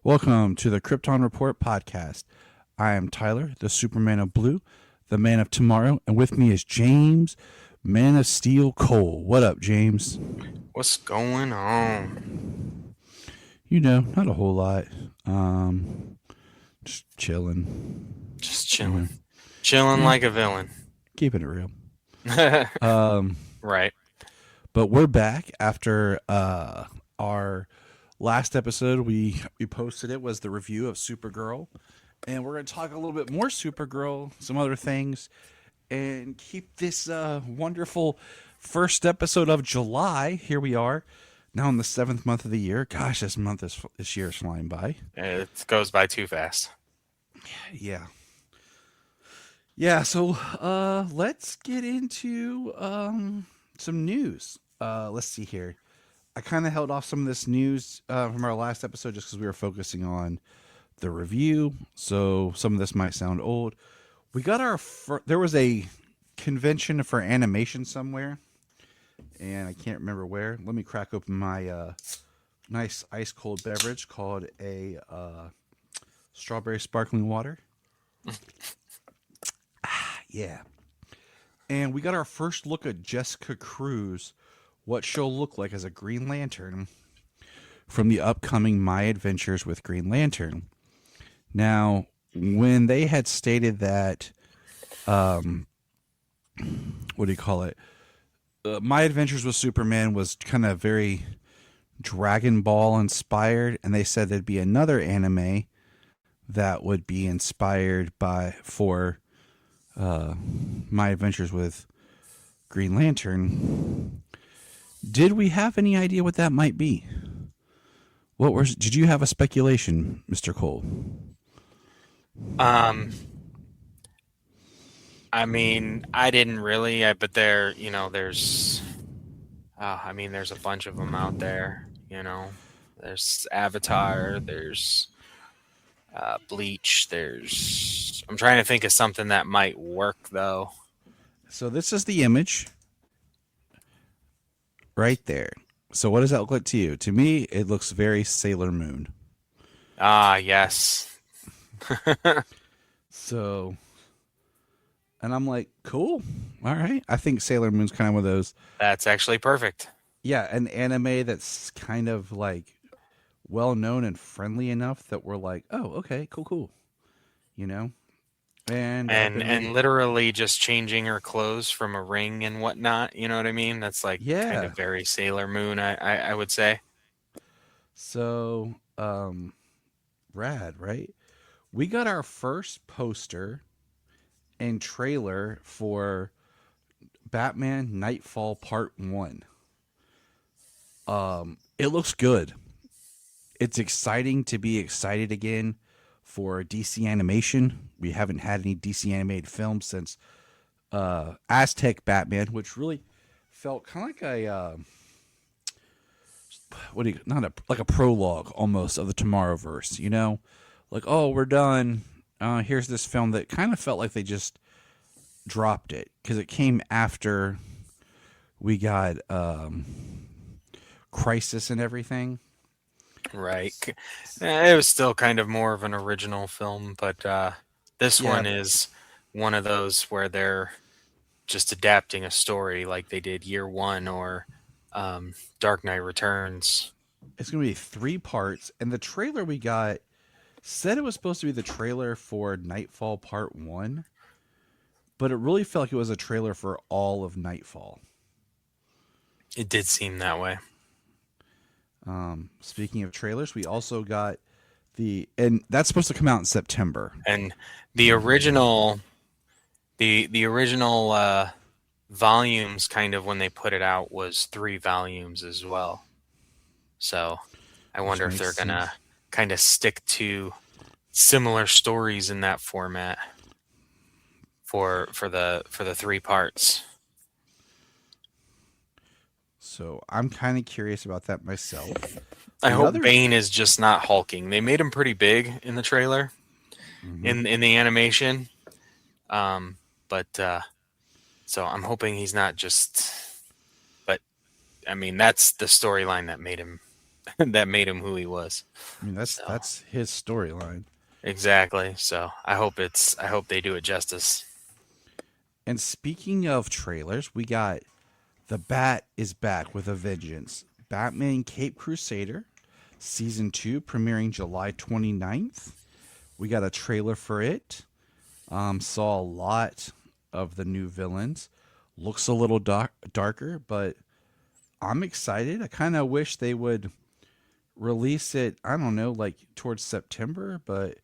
Welcome to the Krypton Report podcast. I am Tyler, the Superman of Blue, the Man of Tomorrow, and with me is James, Man of Steel Cole. What up, James? What's going on? Not a whole lot. Um, just chilling. Just You chilling. know, Chilling yeah, like a villain. keeping it real. Um, Right. but we're back after our last episode. We posted it was the review of Supergirl, and we're going to talk a little bit more Supergirl, some other things, and keep this wonderful first episode of July. Here we are, now in the seventh month of the year. Gosh, this year is flying by. It goes by too fast. Yeah, yeah. So let's get into some news. Let's see here. I kind of held off some of this news from our last episode just because we were focusing on the review. So some of this might sound old. We got there was a convention for animation somewhere, and I can't remember where. Let me crack open my nice ice cold beverage called a strawberry sparkling water. Yeah. And we got our first look at Jessica Cruz, what she'll look like as a Green Lantern from the upcoming My Adventures with Green Lantern. Now, when they had stated that, what do you call it? My Adventures with Superman was kind of very Dragon Ball inspired, and they said there'd be another anime that would be inspired by for My Adventures with Green Lantern. Did we have any idea what that might be? Did you have a speculation, Mr. Cole? Um, I mean, I didn't really, but there's a bunch of them out there. There's Avatar. There's Bleach. I'm trying to think of something that might work though. So this is the image right there. So what does that look like to you? To me, it looks very Sailor Moon. Ah, yes. So, and I'm like, cool. All right. I think Sailor Moon's kind of one of those, That's actually perfect. yeah, an anime that's kind of like well known and friendly enough that we're like, oh, okay, cool, cool. You know? And I've and been and reading, literally just changing her clothes from a ring and whatnot. You know what I mean? That's like kind yeah. of very Sailor Moon. I would say. So, rad, right? We got our first poster and trailer for Batman Nightfall Part 1. It looks good. It's exciting to be excited again for DC animation. We haven't had any DC animated films since Aztec Batman, which really felt kind of like a what do you not a like a prologue almost of the Tomorrowverse. Like, oh, we're done. Here's this film that kind of felt like they just dropped it because it came after we got Crisis and everything. Right. It was still kind of more of an original film, but this Yeah, one is one of those where they're just adapting a story like they did Year One or Dark Knight Returns. it's gonna be three parts, and the trailer we got said it was supposed to be the trailer for Nightfall Part 1, but it really felt like it was a trailer for all of Nightfall. It did seem that way. Speaking of trailers, we also got and that's supposed to come out in September. And the original the original volumes kind of when they put it out was 3 volumes as well. So I Which wonder if makes they're gonna sense. kind of stick to similar stories in that format for the 3 parts. So I'm kind of curious about that myself. I The hope other, Bane is just not hulking. They made him pretty big in the trailer, Mhm. in the animation, but so I'm hoping he's not just. But I mean, that's the storyline that made him. that made him who he was. I mean, that's So that's his storyline. exactly. So I hope they do it justice. And speaking of trailers, we got The Bat is back with a vengeance. Batman Cape Crusader, Season 2, premiering July 29th. We got a trailer for it. Saw a lot of the new villains. Looks a little darker, but I'm excited. I kind of wish they would release it, I don't know, like towards September, but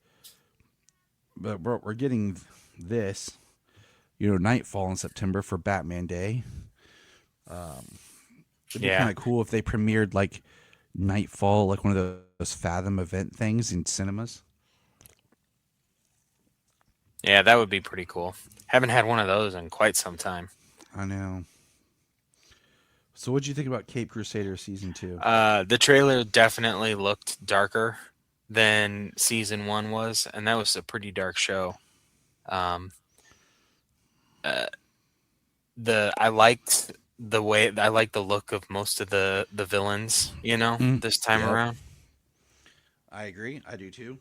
we're getting this, Nightfall in September for Batman Day. It'd be kind Yeah. of cool if they premiered like Nightfall, like one of those Fathom event things in cinemas. Yeah, that would be pretty cool. Haven't had one of those in quite some time. I know. So, what'd you think about Cape Crusader season two? The trailer definitely looked darker than season one was, and that was a pretty dark show. Um, uh, the I liked the look of most of the villains, this time Yep, around. I agree. I do too.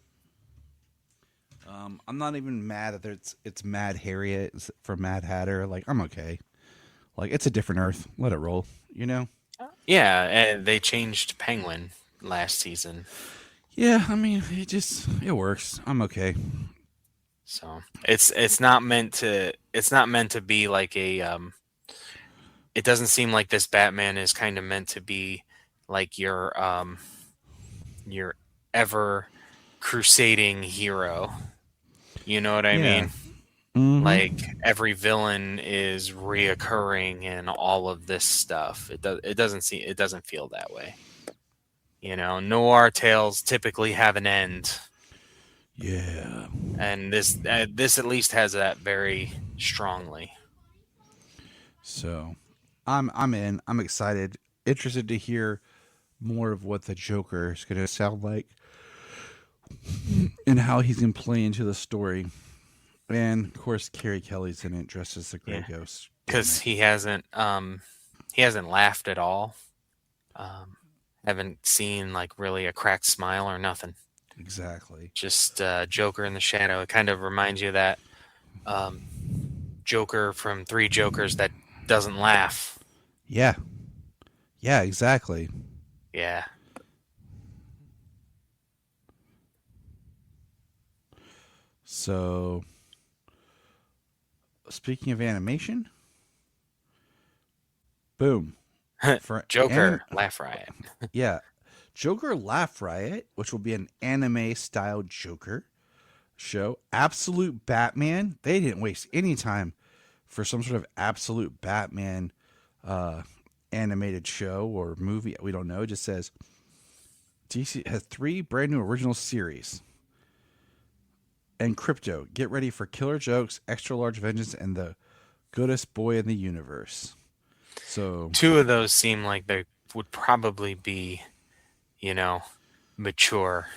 I'm not even mad that it's Mad Harriet for Mad Hatter. Like, I'm okay. Like, it's a different Earth. Let it roll. You know. Yeah, and they changed Penguin last season, Yeah, I mean, it works. I'm okay. so it's not meant to be like a it doesn't seem like this Batman is kind of meant to be like your ever crusading hero. You know what I Yeah. mean? Mm-hmm. Like every villain is reoccurring and all of this stuff. It doesn't feel that way. Noir tales typically have an end, Yeah. and this at least has that very strongly. So, I'm in. I'm excited. Interested to hear more of what the Joker is going to sound like and how he's going to play into the story. And of course, Carrie Kelly's in it, dressed as the Gray Yeah, Ghost. Damn because it! he hasn't laughed at all. Um, haven't seen like really a cracked smile or nothing. Exactly. Just Joker in the shadow. It kind of reminds you of that um, Joker from Three Jokers that doesn't laugh. Yeah. Yeah. Exactly. Yeah. So, speaking of animation, boom for Joker, Laugh Riot. yeah, Joker Laugh Riot, which will be an anime style Joker show. Absolute Batman. They didn't waste any time for some sort of absolute Batman uh, animated show or movie. We don't know. It just says DC has 3 brand new original series. And Crypto, get ready for killer jokes, extra large vengeance, and the goodest boy in the universe. So, Two of those seem like they would probably be, you know, mature.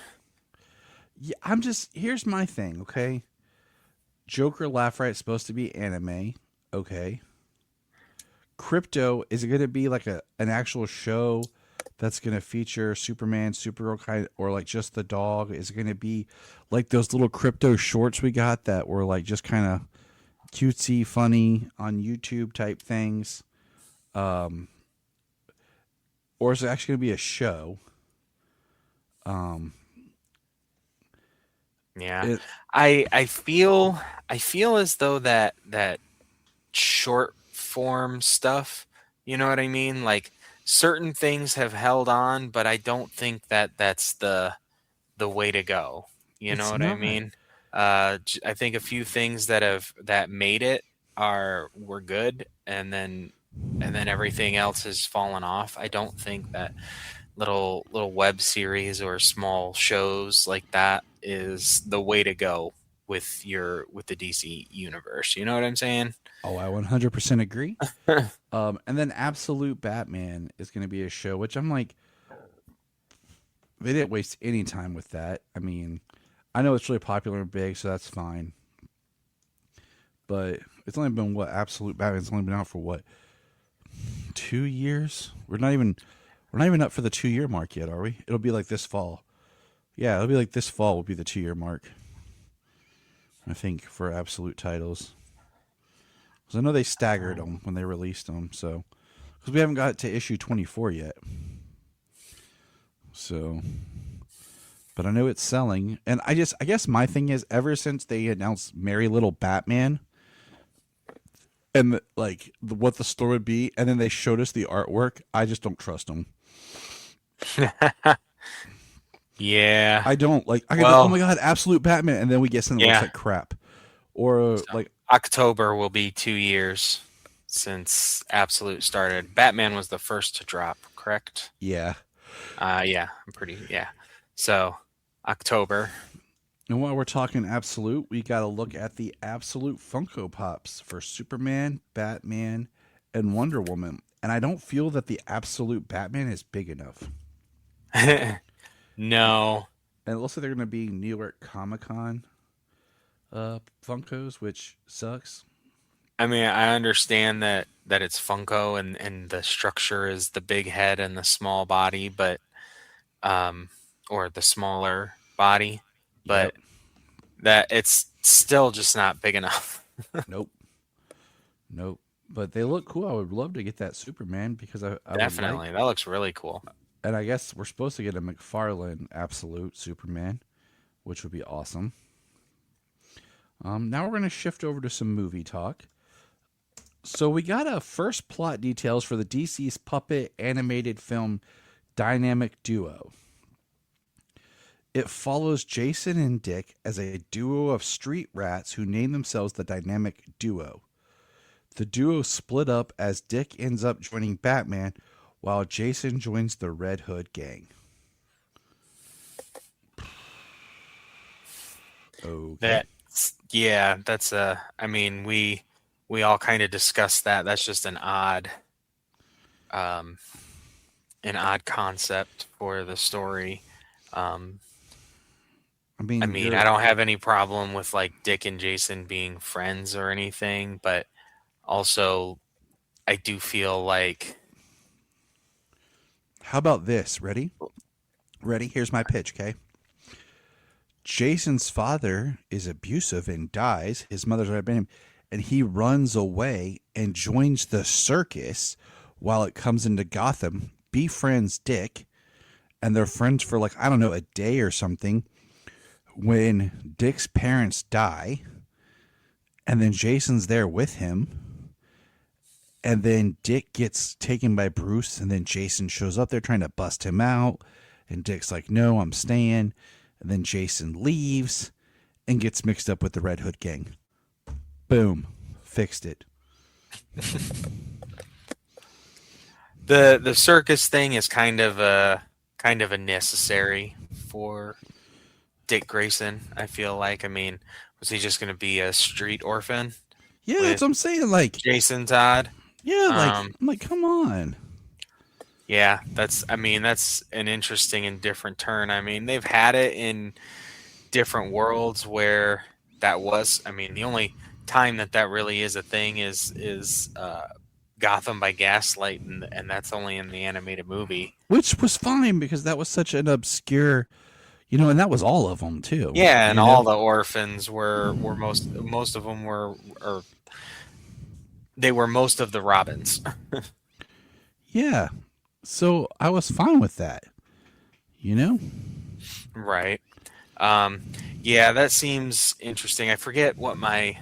yeah, here's my thing, okay? Joker Laugh Riot is supposed to be anime, okay? Crypto, is it going to be like an actual show that's going to feature Superman, Supergirl, kind or like just the dog? Is it going to be like those little crypto shorts we got that were like just kind of cutesy, funny on YouTube type things? Um, or is it actually going to be a show? Um, Yeah. it, I feel as though that short form stuff, you know what I mean? Like certain things have held on, but I don't think that that's the way to go. You know it's what I not. mean? I think a few things that made it are were good, and then everything else has fallen off. I don't think that little web series or small shows like that is the way to go with the DC universe. You know what I'm saying? Oh, I 100% agree. And then Absolute Batman is going to be a show, which I'm like, they didn't waste any time with that. I mean, I know it's really popular and big, so that's fine. But it's only been what Absolute Batman's only been out for what 2 years. We're not even up for the 2 year mark yet, are we? It'll be like this fall. Yeah, it'll be like this fall will be the 2 year mark. I think for absolute titles, because I know they staggered them when they released them. So because we haven't got to issue 24 yet. So, but I know it's selling, and I guess my thing is ever since they announced Merry Little Batman and what the store would be, and then they showed us the artwork, I just don't trust them. Yeah. I don't like. I get like, oh my Well, god, absolute Batman, and then we get something that looks yeah. like crap, or So October will be 2 years since Absolute started. Batman was the first to drop, correct? yeah. Yeah, I'm pretty, yeah. So October. And while we're talking absolute, we got to look at the absolute Funko Pops for Superman, Batman, and Wonder Woman. And I don't feel that the absolute Batman is big enough. No. And it looks like they're going to be New York Comic Con Funkos, which sucks. I mean, I understand that it's Funko and the structure is the big head and the small body, but um or the smaller body, Yep. but that it's still just not big enough. Nope. Nope. But they look cool. I would love to get that Superman because I would like. Definitely. That looks really cool. And I guess we're supposed to get a McFarlane Absolute Superman, which would be awesome. Now we're going to shift over to some movie talk. So we got a first plot details for the DC's puppet animated film Dynamic Duo. It follows Jason and Dick as a duo of street rats who name themselves the Dynamic Duo. The duo split up as Dick ends up joining Batman while Jason joins the Red Hood gang. Okay. That's yeah, that's I mean, we all kind of discussed that. That's just um an odd concept for the story. Um I I mean, mean, I you're. don't have any problem with like Dick and Jason being friends or anything, but also I do feel like How about this? Ready? Ready? Here's my pitch, okay? Jason's father is abusive and dies. His mother's right behind him, and he runs away and joins the circus while it comes into Gotham. Befriends Dick, and they're friends for like I don't know a day or something. When Dick's parents die, and then Jason's there with him, and then Dick gets taken by Bruce, and then Jason shows up there trying to bust him out, and Dick's like, "No, I'm staying." And then Jason leaves and gets mixed up with the Red Hood gang. Boom, fixed it. the circus thing is kind of a necessary for Dick Grayson. I feel like. I mean, was he just going to be a street orphan Yeah, that's with what I'm saying. Like, Jason Todd? yeah, Um, I'm like, come on. yeah, that's. I mean, that's an interesting and different turn. I mean, they've had it in different worlds where that was. I mean, the only time that really is a thing is Gotham by Gaslight, and that's only in the animated movie. Which was fine because that was such an obscure, and that was all of them too. Yeah, and You all know, the orphans were most of them were, or they were most of the Robins. yeah. So I was fine with that. You know, Right. Um, yeah, that seems interesting. I forget what my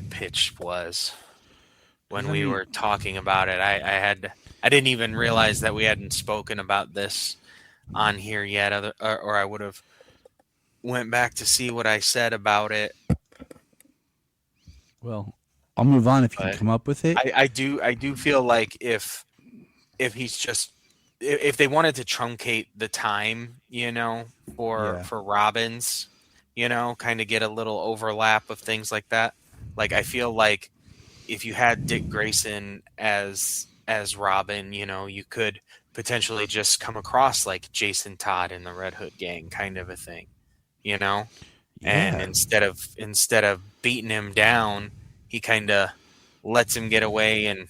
pitch was because when I we mean, were talking about it. I didn't even realize that we hadn't spoken about this on here yet, or I would have went back to see what I said about it. well, I'll move on if you can But come up with it. I do feel like if he's just if they wanted to truncate the time, Yeah, for Robins, kind of get a little overlap of things like that. Like I feel like if you had Dick Grayson as Robin, you could potentially just come across like Jason Todd in the Red Hood gang kind of a thing, you know? And yeah, instead of beating him down, he kind of lets him get away and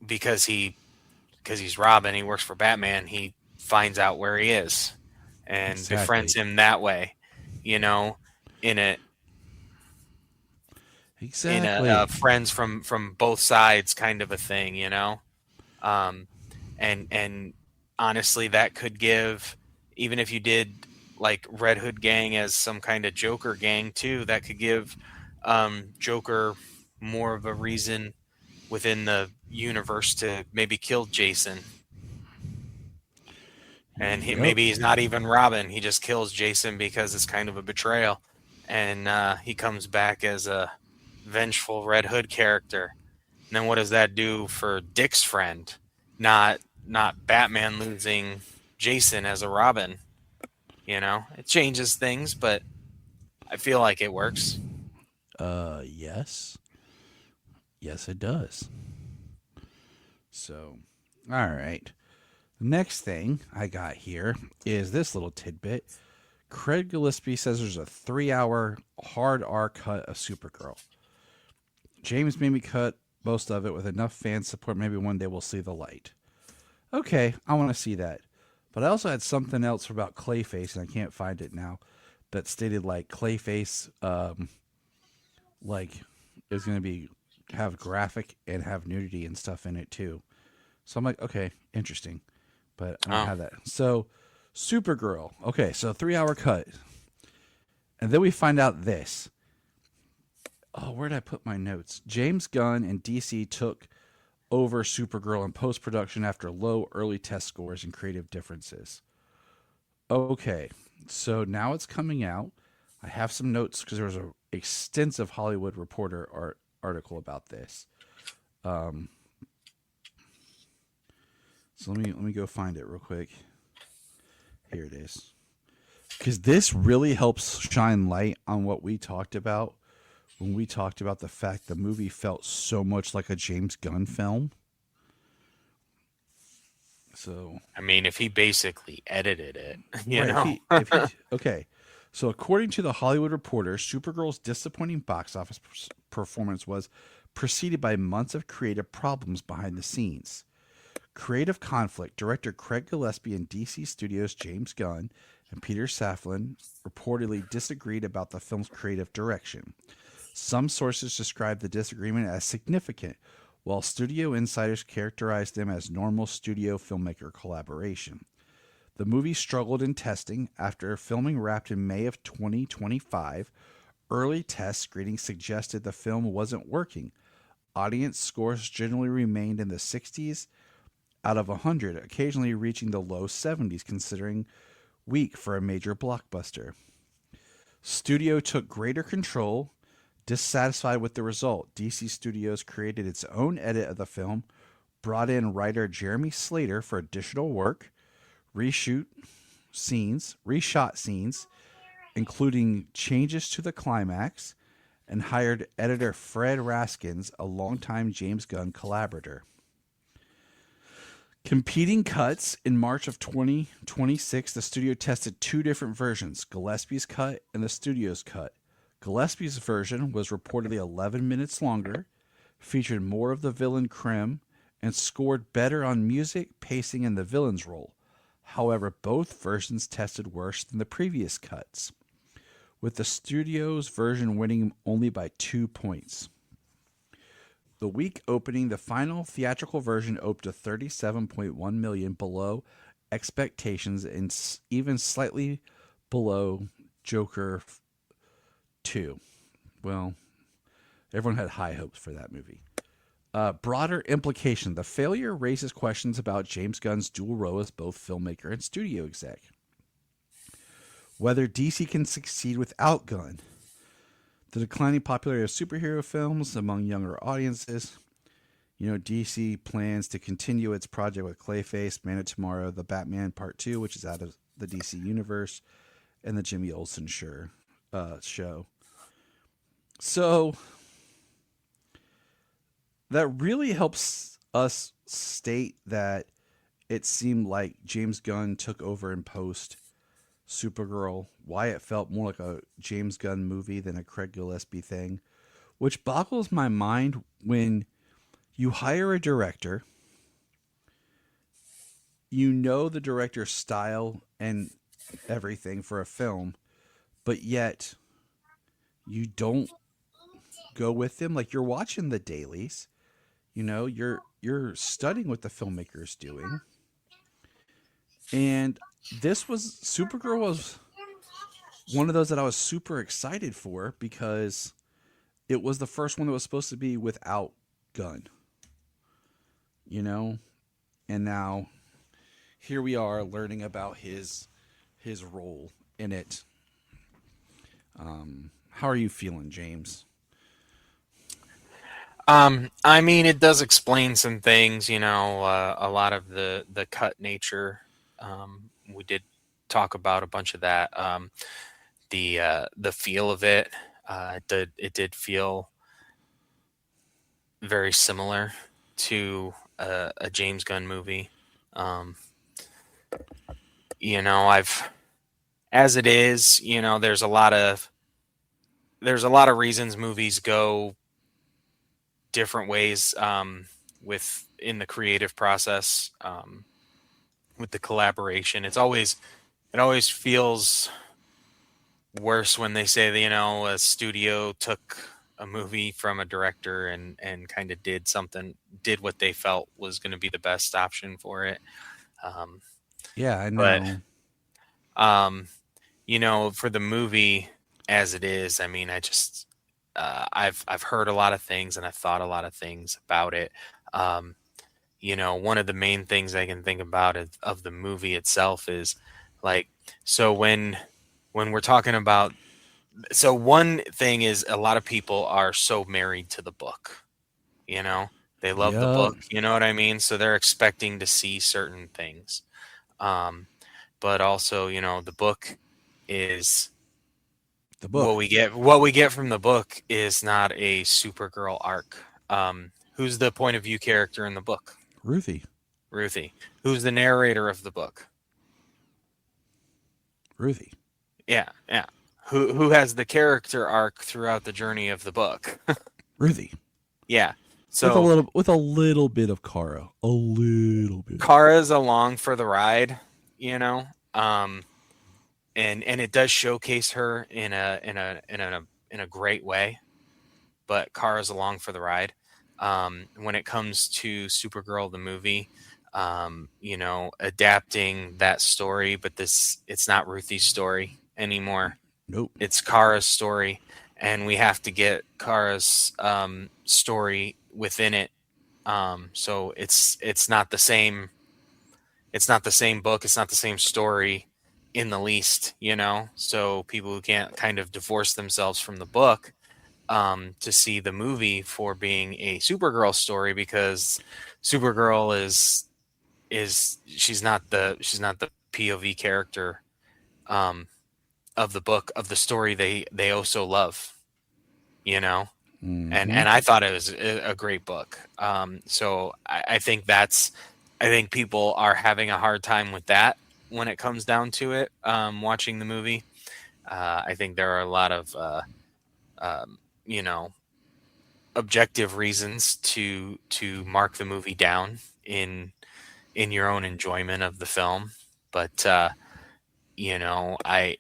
because he's Robin, he works for Batman. He finds out where he is and befriends Exactly. him that way. You know, in a Exactly. friends from both sides kind of a thing. You know, um, and honestly, that could give, even if you did like Red Hood Gang as some kind of Joker gang too, that could give Joker more of a reason within the universe to maybe kill Jason. And Yep. maybe he's not even Robin. He just kills Jason because it's kind of a betrayal, and he comes back as a vengeful Red Hood character. And then what does that do for Dick's friend? Not Batman losing Jason as a Robin. You know, it changes things, but I feel like it works. Yes. Yes, it does. So, all right. The next thing I got here is this little tidbit. Craig Gillespie says there's a 3 hour hard R cut of Supergirl. James made me cut most of it with enough fan support. Maybe one day we'll see the light. Okay, I want to see that. But I also had something else about Clayface, and I can't find it now, that stated like Clayface, like is going to be have graphic and have nudity and stuff in it too. So I'm like, okay, interesting, but I don't Oh, have that. So Supergirl, okay, so 3 hour cut, and then we find out this. Oh, where did I put my notes? James Gunn and DC took over Supergirl in post production after low early test scores and creative differences. Okay, so now it's coming out. I have some notes because there was an extensive Hollywood Reporter article about this. Um, so let me go find it real quick. Here it is. Because this really helps shine light on what we talked about when we talked about the fact the movie felt so much like a James Gunn film. So I mean, if he basically edited it, you right, know. if he okay. So according to the Hollywood Reporter, Supergirl's disappointing box office performance was preceded by months of creative problems behind the scenes. Creative conflict. Director Craig Gillespie and DC Studios' James Gunn and Peter Safran reportedly disagreed about the film's creative direction. Some sources describe the disagreement as significant, while studio insiders characterized them as normal studio filmmaker collaboration. The movie struggled in testing after filming wrapped in May of 2025. Early test screenings suggested the film wasn't working. Audience scores generally remained in the 60s out of 100, occasionally reaching the low 70s, considering weak for a major blockbuster. Studio took greater control. Dissatisfied with the result, DC Studios created its own edit of the film, brought in writer Jeremy Slater for additional work, reshot scenes, including changes to the climax, and hired editor Fred Raskins, a longtime James Gunn collaborator. Competing cuts in March of 2026, the studio tested two different versions, Gillespie's cut and the studio's cut. Gillespie's version was reportedly 11 minutes longer, featured more of the villain Krim, and scored better on music, pacing, and the villain's role. However, both versions tested worse than the previous cuts, with the studio's version winning only by 2 points. The week opening, the final theatrical version opened to 37.1 million below expectations and even slightly below Joker 2. Well, everyone had high hopes for that movie. Broader implication. The failure raises questions about James Gunn's dual role as both filmmaker and studio exec. Whether DC can succeed without Gunn. The declining popularity of superhero films among younger audiences. DC plans to continue its project with Clayface, Man of Tomorrow, The Batman Part 2, which is out of the DC universe, and the Jimmy Olsen show. So that really helps us state that it seemed like James Gunn took over in post Supergirl, why it felt more like a James Gunn movie than a Craig Gillespie thing, which boggles my mind when you hire a director you know the director's style and everything for a film, but yet you don't go with them. Like you're watching the dailies, you're studying what the filmmaker is doing, and this was Supergirl was one of those that I was super excited for because it was the first one that was supposed to be without Gunn, you know, and now here we are learning about his role in it. How are you feeling, James? I mean, it does explain some things, a lot of the cut nature. We did talk about a bunch of that. The feel of it, it did feel very similar to a James Gunn movie. Um, I've as it is, there's a lot of reasons movies go different ways with in the creative process, with the collaboration. It always feels worse when they say that, a studio took a movie from a director and kind of did what they felt was going to be the best option for it. Um, Yeah, I but know. um, for the movie as it is, I mean, I've heard a lot of things and I've thought a lot of things about it. Um, one of the main things I can think about of the movie itself is like, so when we're talking about, so one thing is a lot of people are so married to the book, you know, they love the Yep. book, you know what I mean? So they're expecting to see certain things. Um, but also, the book is The what book. we get from the book is not a Supergirl arc. Who's the point of view character in the book? Ruthie. Ruthie. Who's the narrator of the book? Ruthie. Yeah, yeah. Who has the character arc throughout the journey of the book? Ruthie. Yeah. With a So little bit of Kara. A little bit. Kara's along for the ride, you know. Um, and it does showcase her in a great way, but Kara's along for the ride. When it comes to Supergirl the movie, adapting that story, but it's not Ruthie's story anymore. Nope. It's Kara's story, and we have to get Kara's story within it. So it's not the same. It's not the same book. It's not the same story in the least. So people who can't kind of divorce themselves from the book to see the movie for being a Supergirl story, because Supergirl is she's not the POV character um, of the book, of the story they also love, you know. Mm-hmm. And I thought it was a great book. So I think I think people are having a hard time with that when it comes down to it. Watching the movie, I think there are a lot of um, you know objective reasons to mark the movie down in your own enjoyment of the film. But I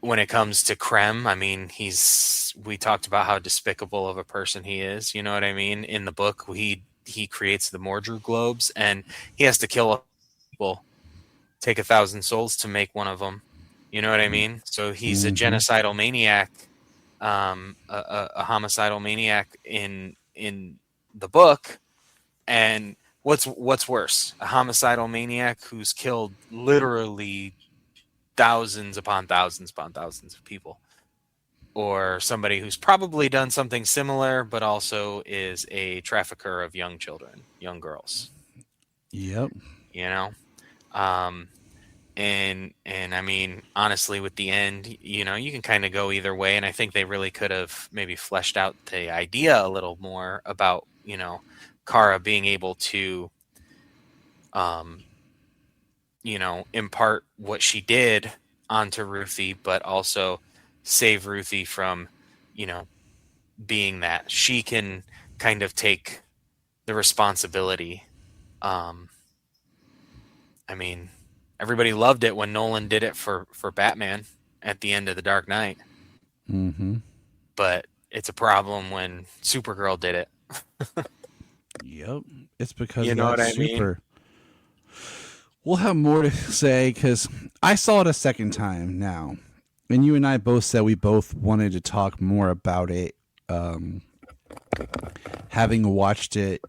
when it comes to Krem, I mean, we talked about how despicable of a person he is. You know what I mean? In the book, he creates the Mordru globes, and he has to kill people, take 1,000 souls to make one of them. You know what I mean? So he's a Mm-hmm. genocidal maniac, a homicidal maniac in the book. And what's worse, a homicidal maniac who's killed literally thousands upon thousands of people, or somebody who's probably done something similar but also is a trafficker of young children, young girls, Yep. you know? Um, and I mean, honestly, with the end, you can kind of go either way, and I think they really could have maybe fleshed out the idea a little more about, Kara being able to um, impart what she did onto Ruthie, but also save Ruthie from, you know, being that she can kind of take the responsibility um, I mean, everybody loved it when Nolan did it for Batman at the end of The Dark Knight, Mm-hmm. but it's a problem when Supergirl did it. Yep. It's because You of know that what I mean? super. We'll have more to say because I saw it a second time now. And you and I both said we both wanted to talk more about it, um, having watched it,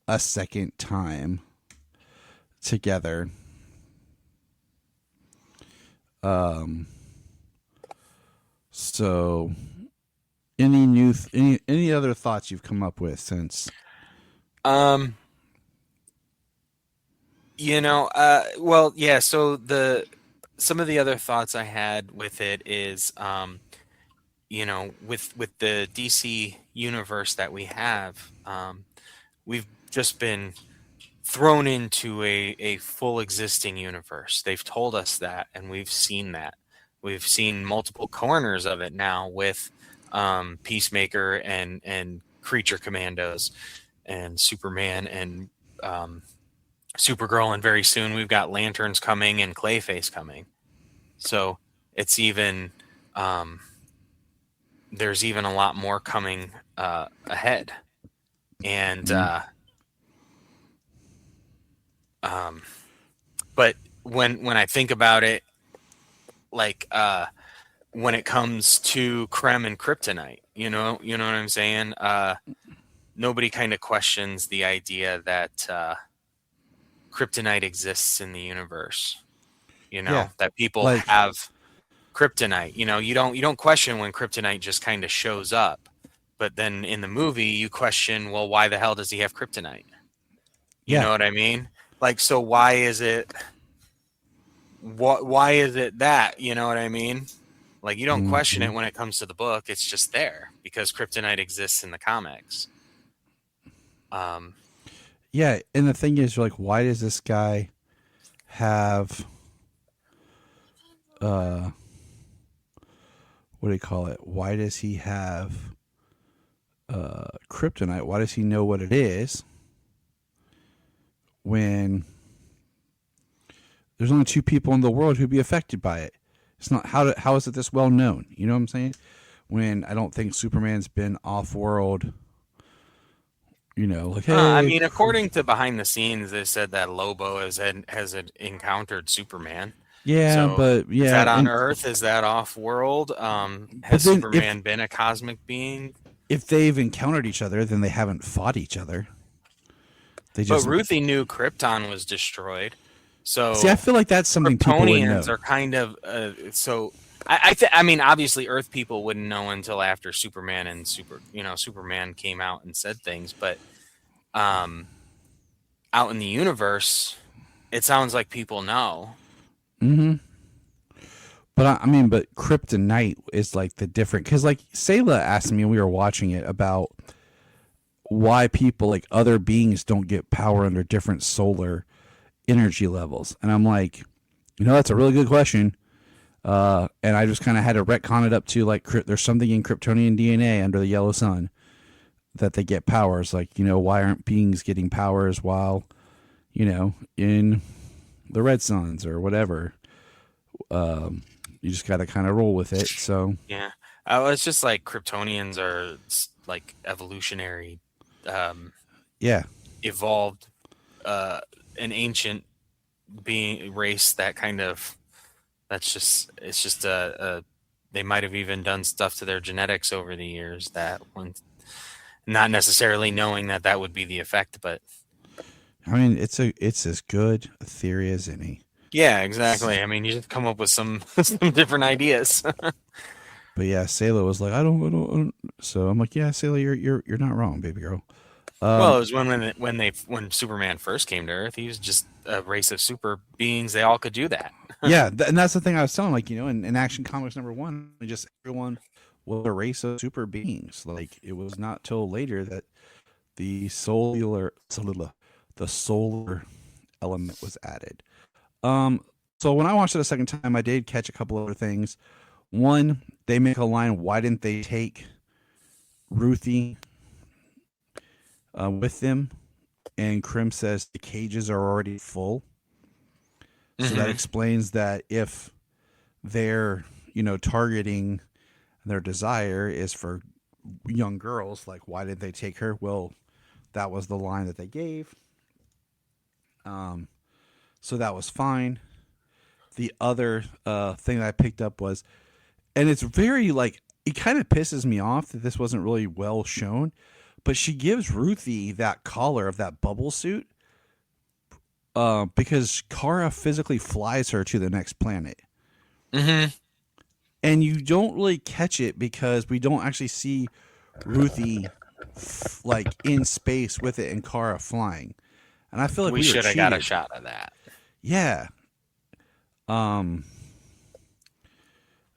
a second time together. Um, so, any other thoughts you've come up with since? Um, well, yeah. So the some of the other thoughts I had with it is, with the DC universe that we have, we've just been thrown into a full existing universe. They've told us that, and we've seen that. We've seen multiple corners of it now with Peacemaker and Creature Commandos and Superman and um, Supergirl, and very soon we've got Lanterns coming and Clayface coming. So it's even um, there's even a lot more coming ahead, and Mm, um, but when I think about it, like when it comes to Krem and Kryptonite, you know what I'm saying. Nobody kind of questions the idea that Kryptonite exists in the universe. yeah, That people like have kryptonite. You don't question when kryptonite just kind of shows up. But then in the movie, you question, well, why the hell does he have kryptonite? You yeah, know what I mean? Like, so why is it? Why is it that? You know what I mean? Like, you don't question hmm it when it comes to the book. It's just there because kryptonite exists in the comics. Um, yeah. And the thing is, like, why does this guy have uh, what do you call it? Why does he have kryptonite? Why does he know what it is when there's only two people in the world who'd be affected by it? It's not how is it this well known? You know what I'm saying? When I don't think Superman's been off world, like I hey, mean, according to behind the scenes, they said that Lobo has encountered Superman. yeah, So but is yeah, that on and Earth? Is that off world? but Has then if Superman been a cosmic being? if they've encountered each other, then they haven't fought each other. They But just Ruthie knew Krypton was destroyed. see. I So feel like that's something people would Kryptonians know. are kind of so. I mean, obviously, Earth people wouldn't know until after Superman and Superman came out and said things. But um, out in the universe, it sounds like people know. Hmm. But I mean, but kryptonite is like the different because like Sayla asked me when we were watching it about why people like other beings don't get power under different solar energy levels, and I'm like, that's a really good question. And I just kind of had to retcon it up to like there's something in Kryptonian DNA under the yellow sun that they get powers. Like why aren't beings getting powers while in the red suns or whatever? You just got to kind of roll with it. So Yeah, it's just like Kryptonians are like evolutionary, um, yeah, evolved, uh, an ancient being race that kind of that's just it's just they might have even done stuff to their genetics over the years that one not necessarily knowing that that would be the effect, but I mean it's as good a theory as any. yeah, exactly. I mean, you just come up with some some different ideas. But yeah, Sayla was like, I don't. So I'm like, yeah, Sayla, you're not wrong, baby girl. Well, Um, it was when Superman first came to Earth, he was just a race of super beings. They all could do that. yeah, and that's the thing I was telling, like, in Action Comics #1, just everyone was a race of super beings. Like, it was not till later that the solar element was added. Um, so when I watched it a second time, I did catch a couple other things. One, they make a line, why didn't they take Ruthie with them? And Krim says the cages are already full. So that Hmm. explains that if they're, targeting their desire is for young girls, like why did they take her? Well, that was the line that they gave. Um, so that was fine. The other thing that I picked up was, and it's very like it kind of pisses me off that this wasn't really well shown, but she gives Ruthie that collar of that bubble suit because Kara physically flies her to the next planet. Hmm. And you don't really catch it because we don't actually see Ruthie like in space with it and Kara flying. And I feel like We we were should have got a cheated. shot of that. Yeah. Um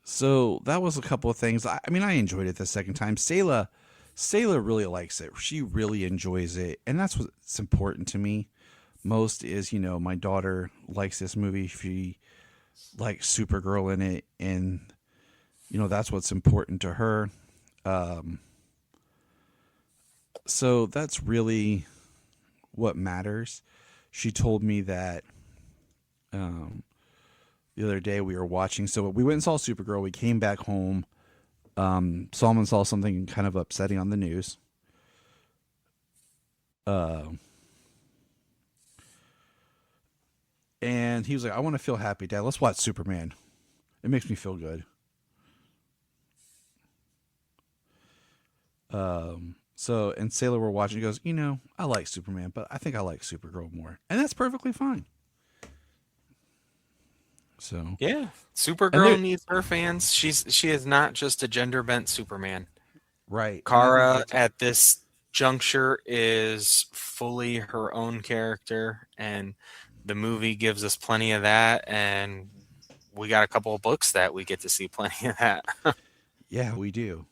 so that was a couple of things. I mean I enjoyed it the second time. Sayla really likes it. She really enjoys it. And that's what's important to me most is, my daughter likes this movie. She likes Supergirl in it and that's what's important to her. Um so that's really what matters. She told me that um, the other day we were watching. So we went and saw Supergirl. We came back home. Solomon saw something kind of upsetting on the news. Uh, and he was like, I want to feel happy, Dad. Let's watch Superman. It makes me feel good. So, and Sailor were watching. He goes, I like Superman, but I think I like Supergirl more. And that's perfectly fine. So, Yeah, and Supergirl they're needs her fans. She is not just a gender bent Superman. right. And I think Kara that's, at this juncture is fully her own character, and the movie gives us plenty of that. And we got a couple of books that we get to see plenty of that. yeah, we do.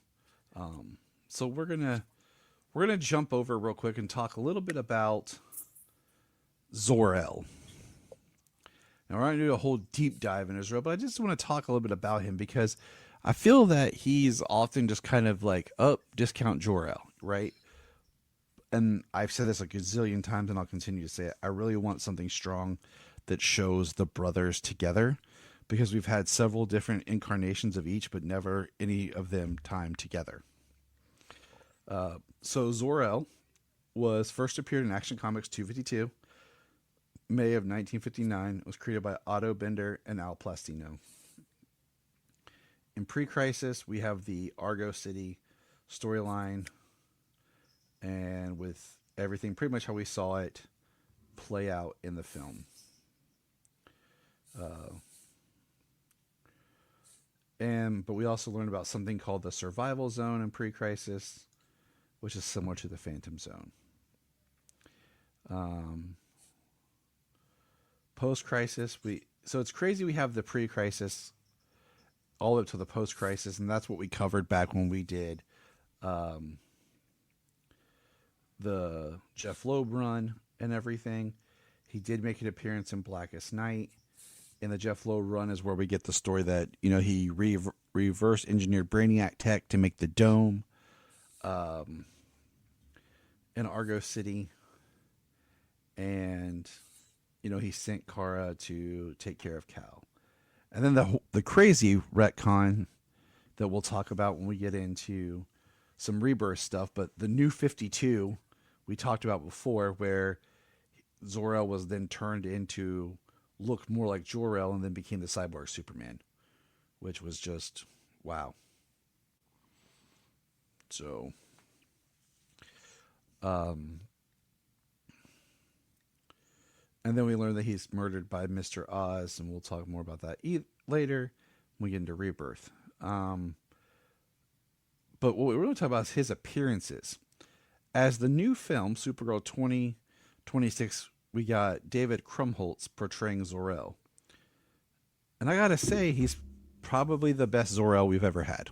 Um, so we're gonna jump over real quick and talk a little bit about Zor-El. Now we're not gonna do a whole deep dive in Israel, but I just want to talk a little bit about him because I feel that he's often just kind of like, oh, discount Jor-El, right? And I've said this a gazillion times, and I'll continue to say it. I really want something strong that shows the brothers together because we've had several different incarnations of each, but never any of them time together. So Zor-El was first appeared in Action Comics 252, May of 1959. It was created by Otto Bender and Al Plastino. In pre-crisis, we have the Argo City storyline, and with everything pretty much how we saw it play out in the film. Uh, but we also learned about something called the Survival Zone in pre-crisis, which is similar to the Phantom Zone. Um, Post-crisis, so it's crazy we have the pre-crisis all the way up to the post-crisis, and that's what we covered back when we did um, the Jeff Loeb run and everything. He did make an appearance in Blackest Night. In the Jeff Loeb run is where we get the story that he reverse engineered Brainiac tech to make the dome in Argo City, and he sent Kara to take care of Cal. And then the crazy retcon that we'll talk about when we get into some rebirth stuff, but the new 52 we talked about before, where Zor-El was then turned into look more like Jor-El and then became the cyborg Superman, which was just wow. So, um, and then we learn that he's murdered by Mr. Oz, and we'll talk more about that later when we get into rebirth. But what we really talk about is his appearances. As the new film, Supergirl 2026, we got David Krumholtz portraying Zor-El. And I gotta say, he's probably the best Zor-El we've ever had.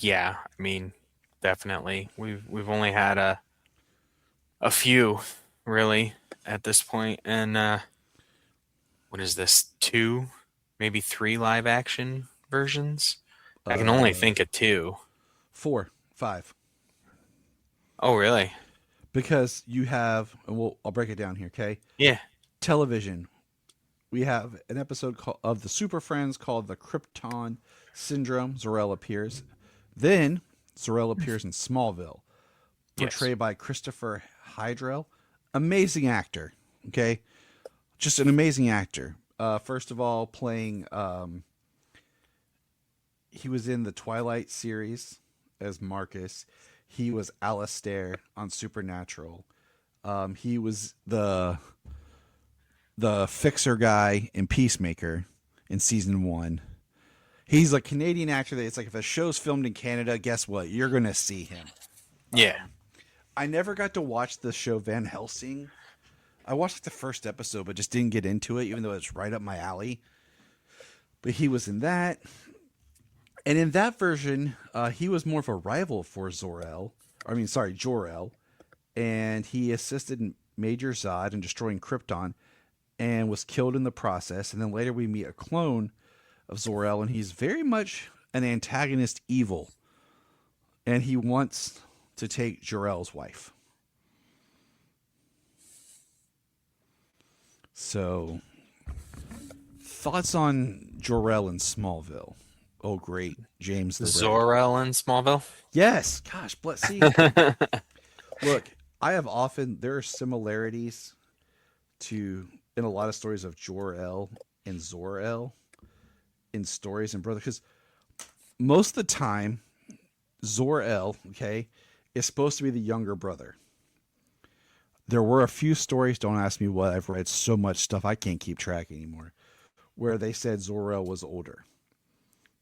Yeah. I mean, definitely. We've only had a few really at this point, and what is this? Two, maybe three live action versions. I can only Uh, think of two. 4, 5. Oh, really? because you have, and I'll break it down here. Okay, Yeah. television. We have an episode of the Super Friends called the Krypton Syndrome. Zor-El appears. Then Zor-El appears in Smallville, Yes. portrayed by Christopher Hydrell. Amazing actor. Okay, just an amazing actor. First of all, playing, he was in the Twilight series as Marcus. He was Alistair on Supernatural. He was the fixer guy in Peacemaker in season one. He's a Canadian actor that it's like if a show's filmed in Canada, guess what? You're gonna see him. Yeah. I never got to watch the show Van Helsing. I watched like the first episode, but just didn't get into it, even though it's right up my alley. But he was in that, and in that version, he was more of a rival for Zor-El. I mean, sorry, Jor-El, and he assisted Major Zod in destroying Krypton, and was killed in the process. And then later we meet a clone of Zor-El, and he's very much an antagonist evil, and he wants to take Jor-El's wife. So, thoughts on Jor-El in Smallville? Oh, great, James the Red. Zor-El in Smallville. Yes, gosh, bless. See, look, I have often there are similarities to in a lot of stories of Jor-El and Zor-El in stories and brother because most of the time Zor-El, okay, is supposed to be the younger brother. There were a few stories, don't ask me what, I've read so much stuff I can't keep track anymore, where they said Zor-El was older.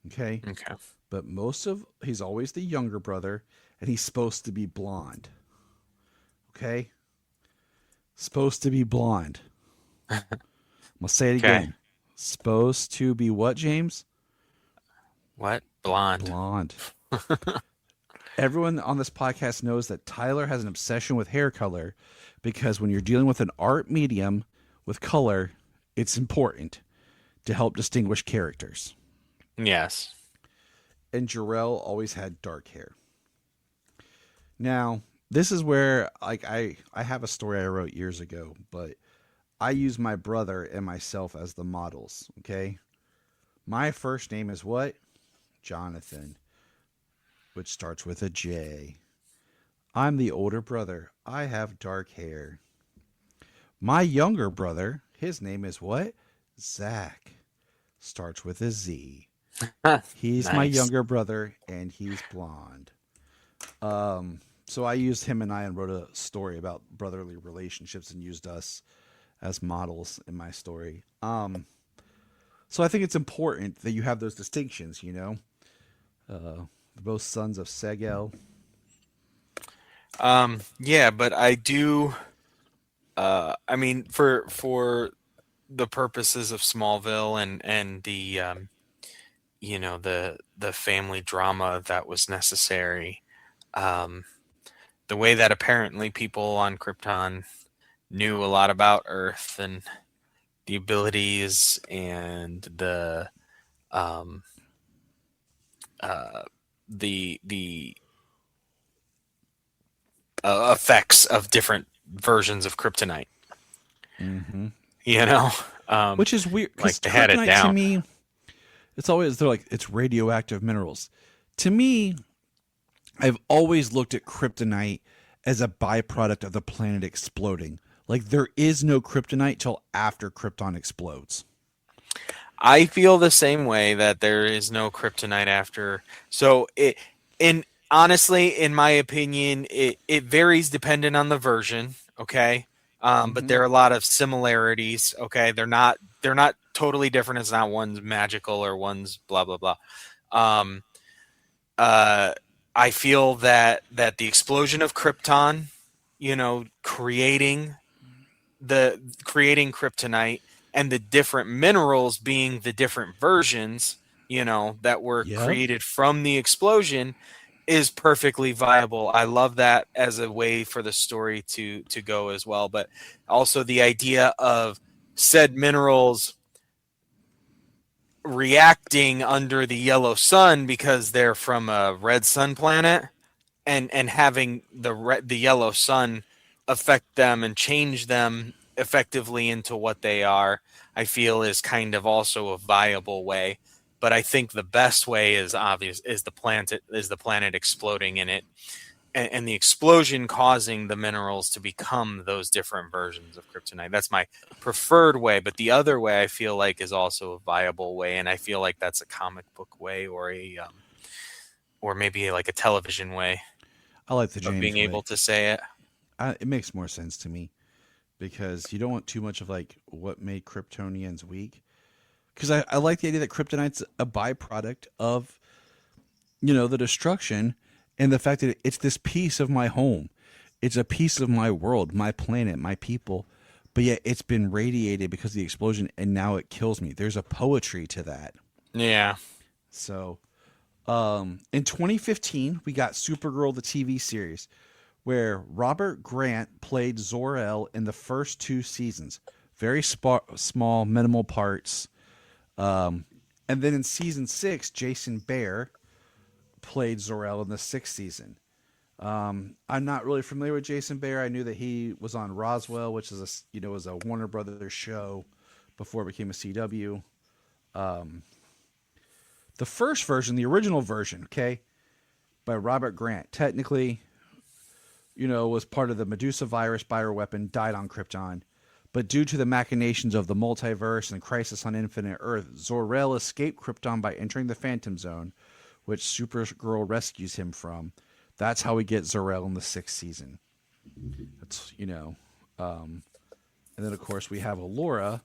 Okay? Okay. But he's always the younger brother and he's supposed to be blonde. Okay? Supposed to be blonde. I'm gonna say it Okay. again. Supposed to be what, James? What? Blonde. Blonde. Everyone on this podcast knows that Tyler has an obsession with hair color because when you're dealing with an art medium with color, it's important to help distinguish characters. Yes. And Jarrell always had dark hair. Now, this is where I have a story I wrote years ago, but I use my brother and myself as the models, okay? My first name is what? Jonathan, which starts with a J. I'm the older brother. I have dark hair. My younger brother, his name is what? Zach. Starts with a Z. He's my Nice. younger brother, and he's blonde. So I used him and I and wrote a story about brotherly relationships and used us as models in my story. So I think it's important that you have those distinctions, you know? They're both sons of Segel. Yeah, but I do. I mean, for the purposes of Smallville and the the family drama that was necessary, um, the way that apparently people on Krypton knew a lot about Earth and the abilities and um, uh, the effects of different versions of kryptonite. Mm-hmm. You know, um, Which is weird because like they had it kryptonite to down. me, it's always they're like it's radioactive minerals. To me, I've always looked at kryptonite as a byproduct of the planet exploding. Like there is no kryptonite till after Krypton explodes. I feel the same way that there is no kryptonite after. So in honestly, in my opinion, it varies dependent on the version. Okay, but Mm-hmm. there are a lot of similarities. Okay, they're not totally different. It's not one's magical or one's blah blah blah. Um, uh, I feel that the explosion of Krypton, creating kryptonite and the different minerals being the different versions, that were Yep. created from the explosion is perfectly viable. I love that as a way for the story to go as well. But also the idea of said minerals reacting under the yellow sun because they're from a red sun planet and having the yellow sun affect them and change them effectively into what they are, I feel is kind of also a viable way. But I think the best way is obvious is the planet exploding in it, and the explosion causing the minerals to become those different versions of kryptonite. That's my preferred way, but the other way I feel like is also a viable way, and I feel like that's a comic book way or maybe like a television way I like the of James being able way. to say it. It makes more sense to me because you don't want too much of like what made Kryptonians weak. Because I like the idea that kryptonite's a byproduct of the destruction and the fact that it's this piece of my home. It's a piece of my world, my planet, my people. But yet it's been radiated because of the explosion and now it kills me. There's a poetry to that. Yeah. So, in 2015, we got Supergirl, the TV series, where Robert Grant played Zor-El in the first two seasons. Very small, minimal parts. And then in season 6, Jason Behr played Zor-El in the sixth season. I'm not really familiar with Jason Behr. I knew that he was on Roswell, which is was a Warner Brothers show before it became a CW. The first version, the original version, okay, by Robert Grant, technically, was part of the Medusa virus bioweapon, died on Krypton. But due to the machinations of the multiverse and Crisis on Infinite Earth, Zor-El escaped Krypton by entering the Phantom Zone, which Supergirl rescues him from. That's how we get Zor-El in the sixth season. That's and then of course we have Alora,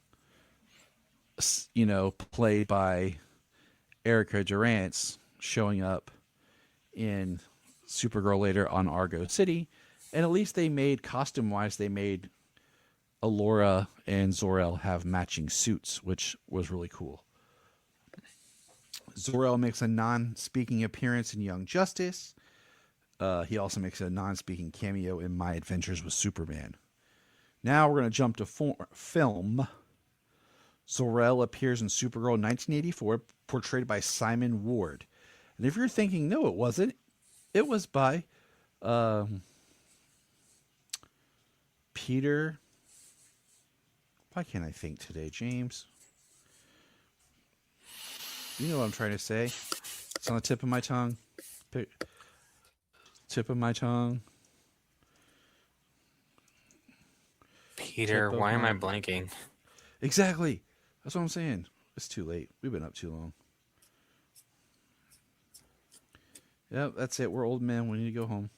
played by Erica Durance, showing up in Supergirl later on Argo City, and at least they made costume-wise, they made Alora and Zor-El have matching suits, which was really cool. Zor-El makes a non-speaking appearance in Young Justice. He also makes a non-speaking cameo in My Adventures with Superman. Now we're going to jump to film. Zor-El appears in Supergirl 1984, portrayed by Simon Ward. And if you're thinking, no, it wasn't, it was by Peter. Why can't I think today, James? You know what I'm trying to say. It's on the tip of my tongue. Tip of my tongue. Peter, why am I blanking? Exactly. That's what I'm saying. It's too late. We've been up too long. Yep, that's it. We're old men. We need to go home.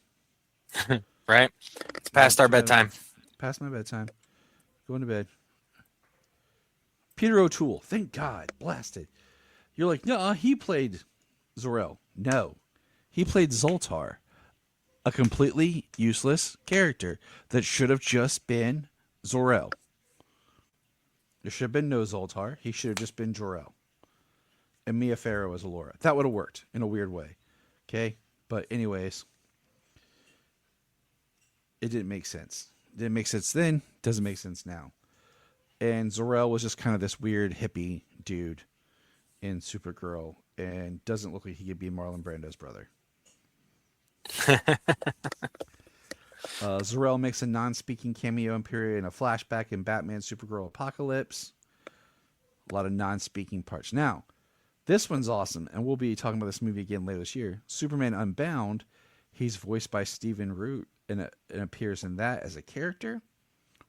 Right? It's past our bedtime. Past my bedtime. Going to bed. Peter O'Toole. Thank God. Blasted. You're like, no, he played Zor-El. No. He played Zoltar. A completely useless character that should have just been Zor-El. There should have been no Zoltar. He should have just been Jor-El. And Mia Farrow as Alora. That would have worked in a weird way. Okay? But anyways, it didn't make sense. It didn't make sense then. Doesn't make sense now. And Zor-El was just kind of this weird hippie dude in Supergirl and doesn't look like he could be Marlon Brando's brother. Zor-El makes a non-speaking cameo appearance in a flashback in Batman Supergirl Apocalypse. A lot of non-speaking parts. Now, this one's awesome, and we'll be talking about this movie again later this year. Superman Unbound, he's voiced by Stephen Root and appears in that as a character.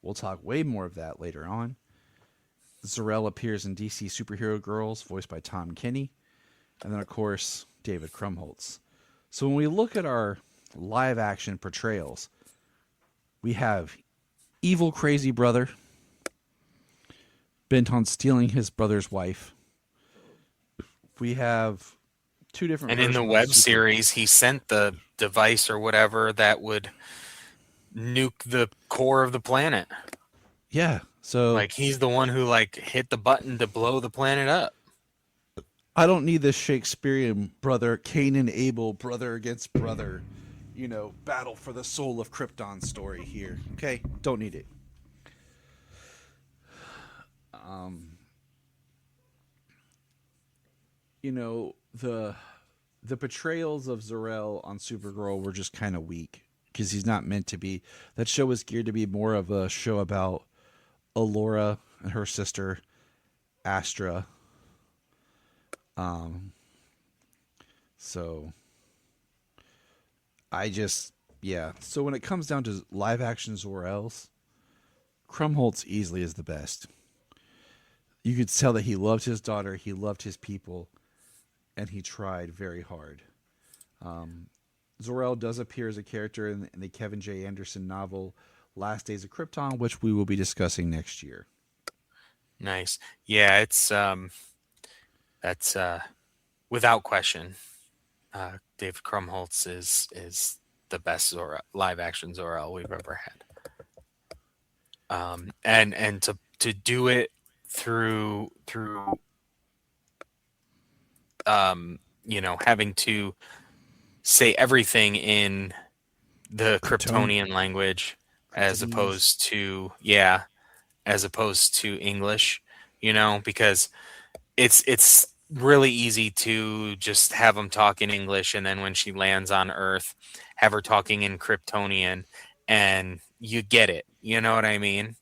We'll talk way more of that later on. Zor-El appears in DC Superhero Girls, voiced by Tom Kenny. And then, of course, David Krumholtz. So when we look at our live-action portrayals, we have evil, crazy brother, bent on stealing his brother's wife. We have two different And in the web series, he sent the device or whatever that would nuke the core of the planet. Yeah, so like he's the one who like hit the button to blow the planet up. I don't need this Shakespearean brother, Cain and Abel, brother against brother, battle for the soul of Krypton story here. Okay, don't need it. The portrayals of Zor-El on Supergirl were just kind of weak because he's not meant to be. That show was geared to be more of a show about Alora and her sister Astra. Um, so I just yeah. So when it comes down to live action Zor-El's, Krumholtz easily is the best. You could tell that he loved his daughter, he loved his people, and he tried very hard. Um, Zor-El does appear as a character in the Kevin J. Anderson novel Last Days of Krypton, which we will be discussing next year. Nice. Yeah, it's that's without question. David Krumholtz is the best live action Zor-El we've ever had. And to do it through having to say everything in the Krypton, Kryptonian language as Kryptonese. opposed to English, because it's really easy to just have them talk in English, and then when she lands on Earth, have her talking in Kryptonian, and you get it. You know what I mean?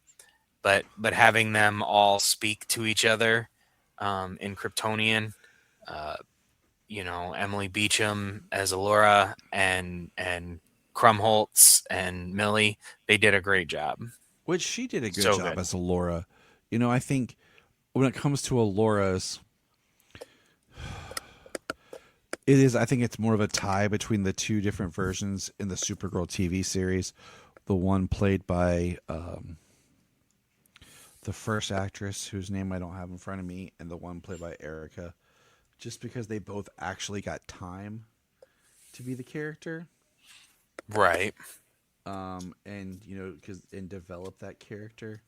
But having them all speak to each other in Kryptonian, uh, Emily Beecham as Alora and Krumholtz and Millie, they did a great job. Which she did a good So job good. as Alora. I think when it comes to Alora's, it is. I think it's more of a tie between the two different versions in the Supergirl TV series. The one played by the first actress, whose name I don't have in front of me, and the one played by Erica. Just because they both actually got time to be the character, Right. and because and develop that character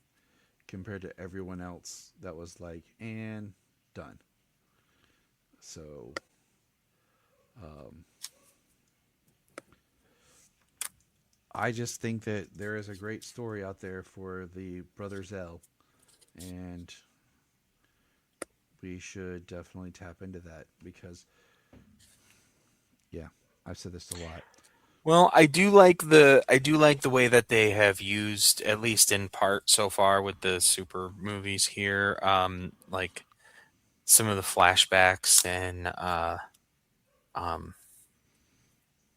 compared to everyone else that was like and done. So um, I just think that there is a great story out there for the Brothers L, and we should definitely tap into that because, yeah, I've said this a lot. Well, I do like the way that they have used, at least in part so far with the super movies here, like some of the flashbacks, and um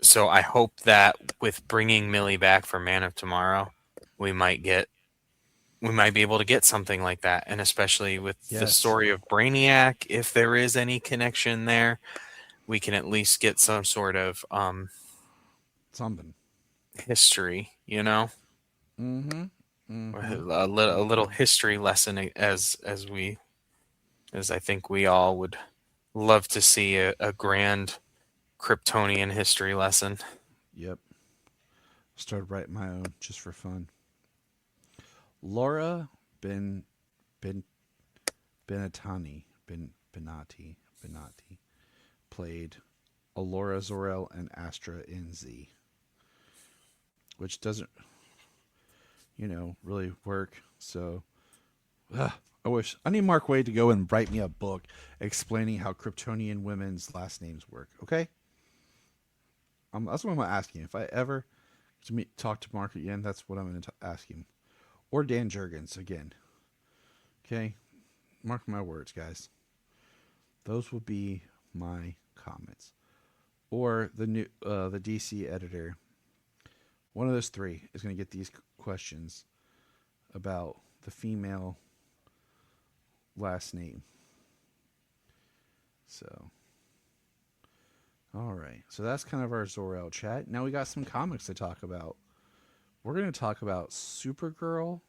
so I hope that with bringing Millie back for Man of Tomorrow, we might get we might be able to get something like that, and especially with the Yes, story of Brainiac, if there is any connection there, we can at least get some sort of something. history, Mm-hmm. Mm-hmm. a little Mm-hmm. history lesson, as I think we all would love to see a grand Kryptonian history lesson. Yep. Started writing my own just for fun. Laura Ben Ben Benatani Benatti played Alora Zor-El and Astra in Z, which doesn't really work. So I wish I need Mark Wade to go and write me a book explaining how Kryptonian women's last names work. Okay, that's what I'm gonna ask him. If I ever talk to Mark again, that's what I'm gonna ask him. Or Dan Jurgens again. Okay, mark my words, guys. Those will be my comments. Or the DC editor. One of those three is gonna get these questions about the female last name. So, all right. So that's kind of our Zor-El chat. Now we got some comics to talk about. We're going to talk about Supergirl.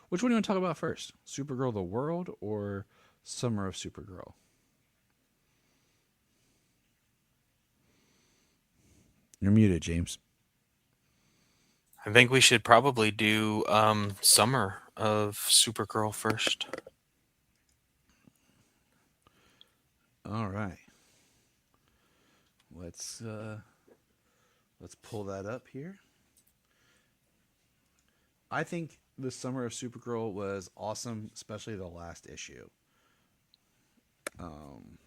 Which one do you want to talk about first? Supergirl the World or Summer of Supergirl? You're muted, James. I think we should probably do Summer of Supergirl first. All right. Let's let's pull that up here. I think the Summer of Supergirl was awesome, especially the last issue. Um,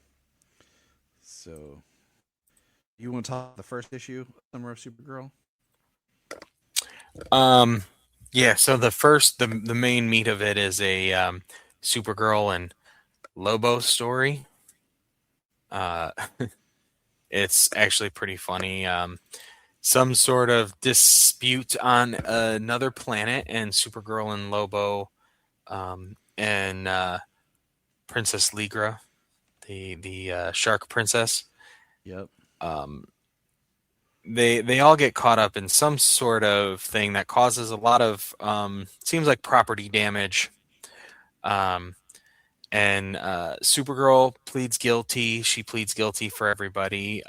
so you want to talk the first issue, Summer of Supergirl? Um, yeah. So the main meat of it is a Supergirl and Lobo story. Uh, it's actually pretty funny. Some sort of dispute on another planet, and Supergirl and Lobo and Princess Ligra, the shark princess. Yep. Um, they all get caught up in some sort of thing that causes a lot of seems like property damage. Um, and Supergirl pleads guilty. She pleads guilty for everybody.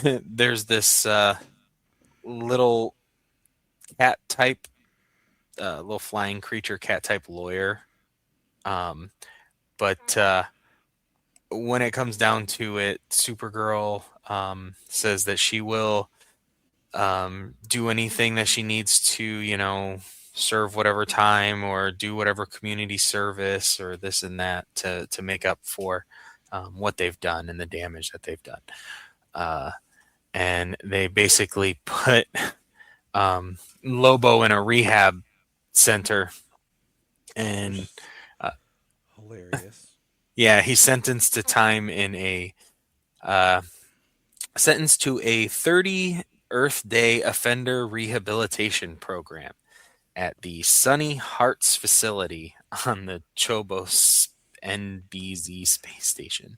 There's this little cat type, little flying creature cat type lawyer. Um, but when it comes down to it, Supergirl says that she will do anything that she needs to, serve whatever time or do whatever community service or this and that to make up for what they've done and the damage that they've done. Uh, and they basically put Lobo in a rehab center, Which and is uh, hilarious. yeah, he's sentenced to time in a uh, sentenced to a 30 Earth Day offender rehabilitation program at the Sunny Hearts facility on the Chobos NBZ space station.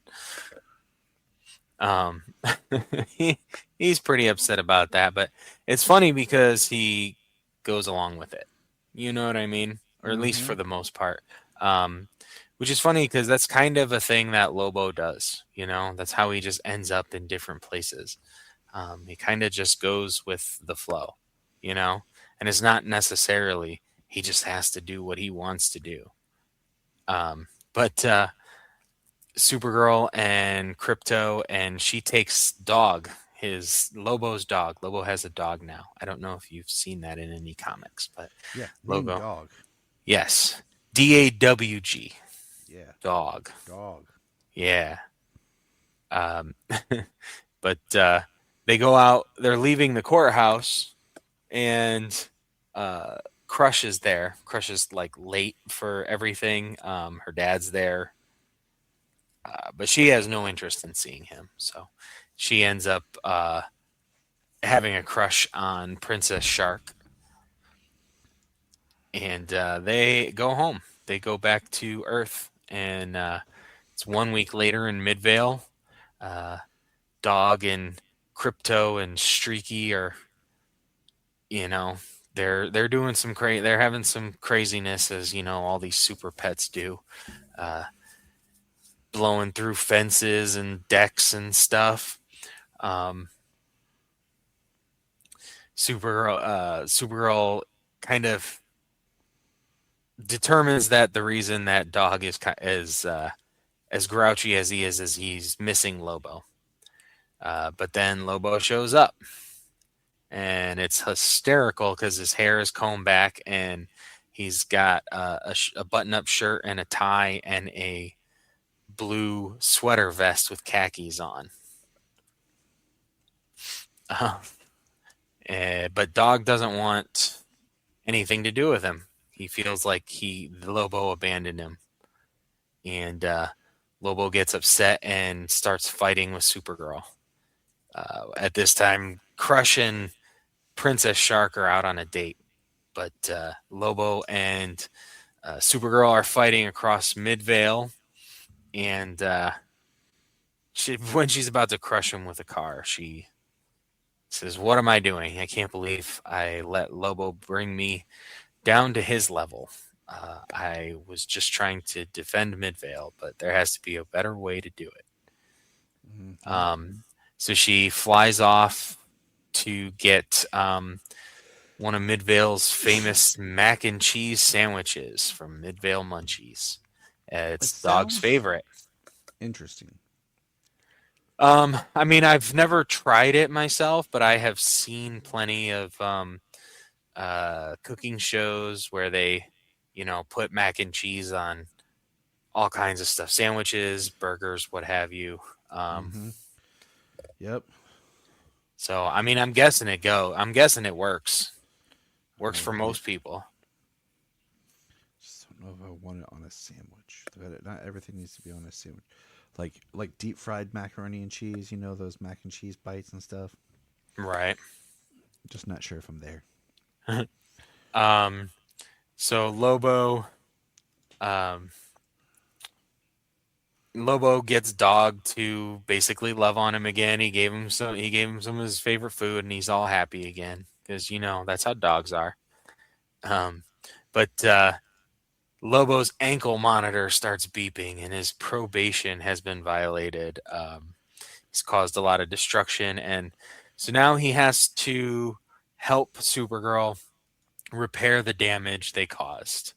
Um, he, he's pretty upset about that, but it's funny because he goes along with it. You know what I mean? Or at least Mm-hmm. for the most part. Um, which is funny because that's kind of a thing that Lobo does. That's how he just ends up in different places. He kind of just goes with the flow, you know, and it's not necessarily he just has to do what he wants to do. But Supergirl and Crypto, and she takes Dog, his Lobo's dog. Lobo has a dog now. I don't know if you've seen that in any comics, but Yeah. Named Logo, Dog. yes, DAWG, Yeah. dog, Dog. yeah. Um, but they go out. They're leaving the courthouse, and uh, Crush is there. Crush is like late for everything. Her dad's there, but she has no interest in seeing him. So she ends up having a crush on Princess Shark, and they go home. They go back to Earth, and it's 1 week later in Midvale. Uh, Dog and Crypto and Streaky are, you know, they're doing some they're having some craziness as all these super pets do, uh, blowing through fences and decks and stuff. Um, Supergirl kind of determines that the reason that Dog is as grouchy as he is he's missing Lobo. But then Lobo shows up, and it's hysterical because his hair is combed back, and he's got a button-up shirt and a tie and a blue sweater vest with khakis on. Uh, but Dog doesn't want anything to do with him. He feels like the Lobo abandoned him, and Lobo gets upset and starts fighting with Supergirl. At this time, Crush and Princess Shark are out on a date, but Lobo and Supergirl are fighting across Midvale, and when she's about to crush him with a car, she says, "What am I doing? I can't believe I let Lobo bring me down to his level. I was just trying to defend Midvale, but there has to be a better way to do it." Mm-hmm. Um, so she flies off to get one of Midvale's famous mac and cheese sandwiches from Midvale Munchies. It It's Dog's sounds favorite. interesting. I mean, I've never tried it myself, but I have seen plenty of cooking shows where they, put mac and cheese on all kinds of stuff, sandwiches, burgers, what have you. Um, Mm-hmm. Yep. So I mean, I'm guessing it go. I'm guessing it works. Works for Yeah. most people. Just don't know if I want it on a sandwich. Not everything needs to be on a sandwich. Like deep fried macaroni and cheese. You know those mac and cheese bites and stuff. Right. Just not sure if I'm there. um. So Um. Lobo gets Dog to basically love on him again. He gave him some. He gave him some of his favorite food, and he's all happy again because that's how dogs are. Um. But Lobo's ankle monitor starts beeping, and his probation has been violated. He's caused a lot of destruction, and so now he has to help Supergirl repair the damage they caused.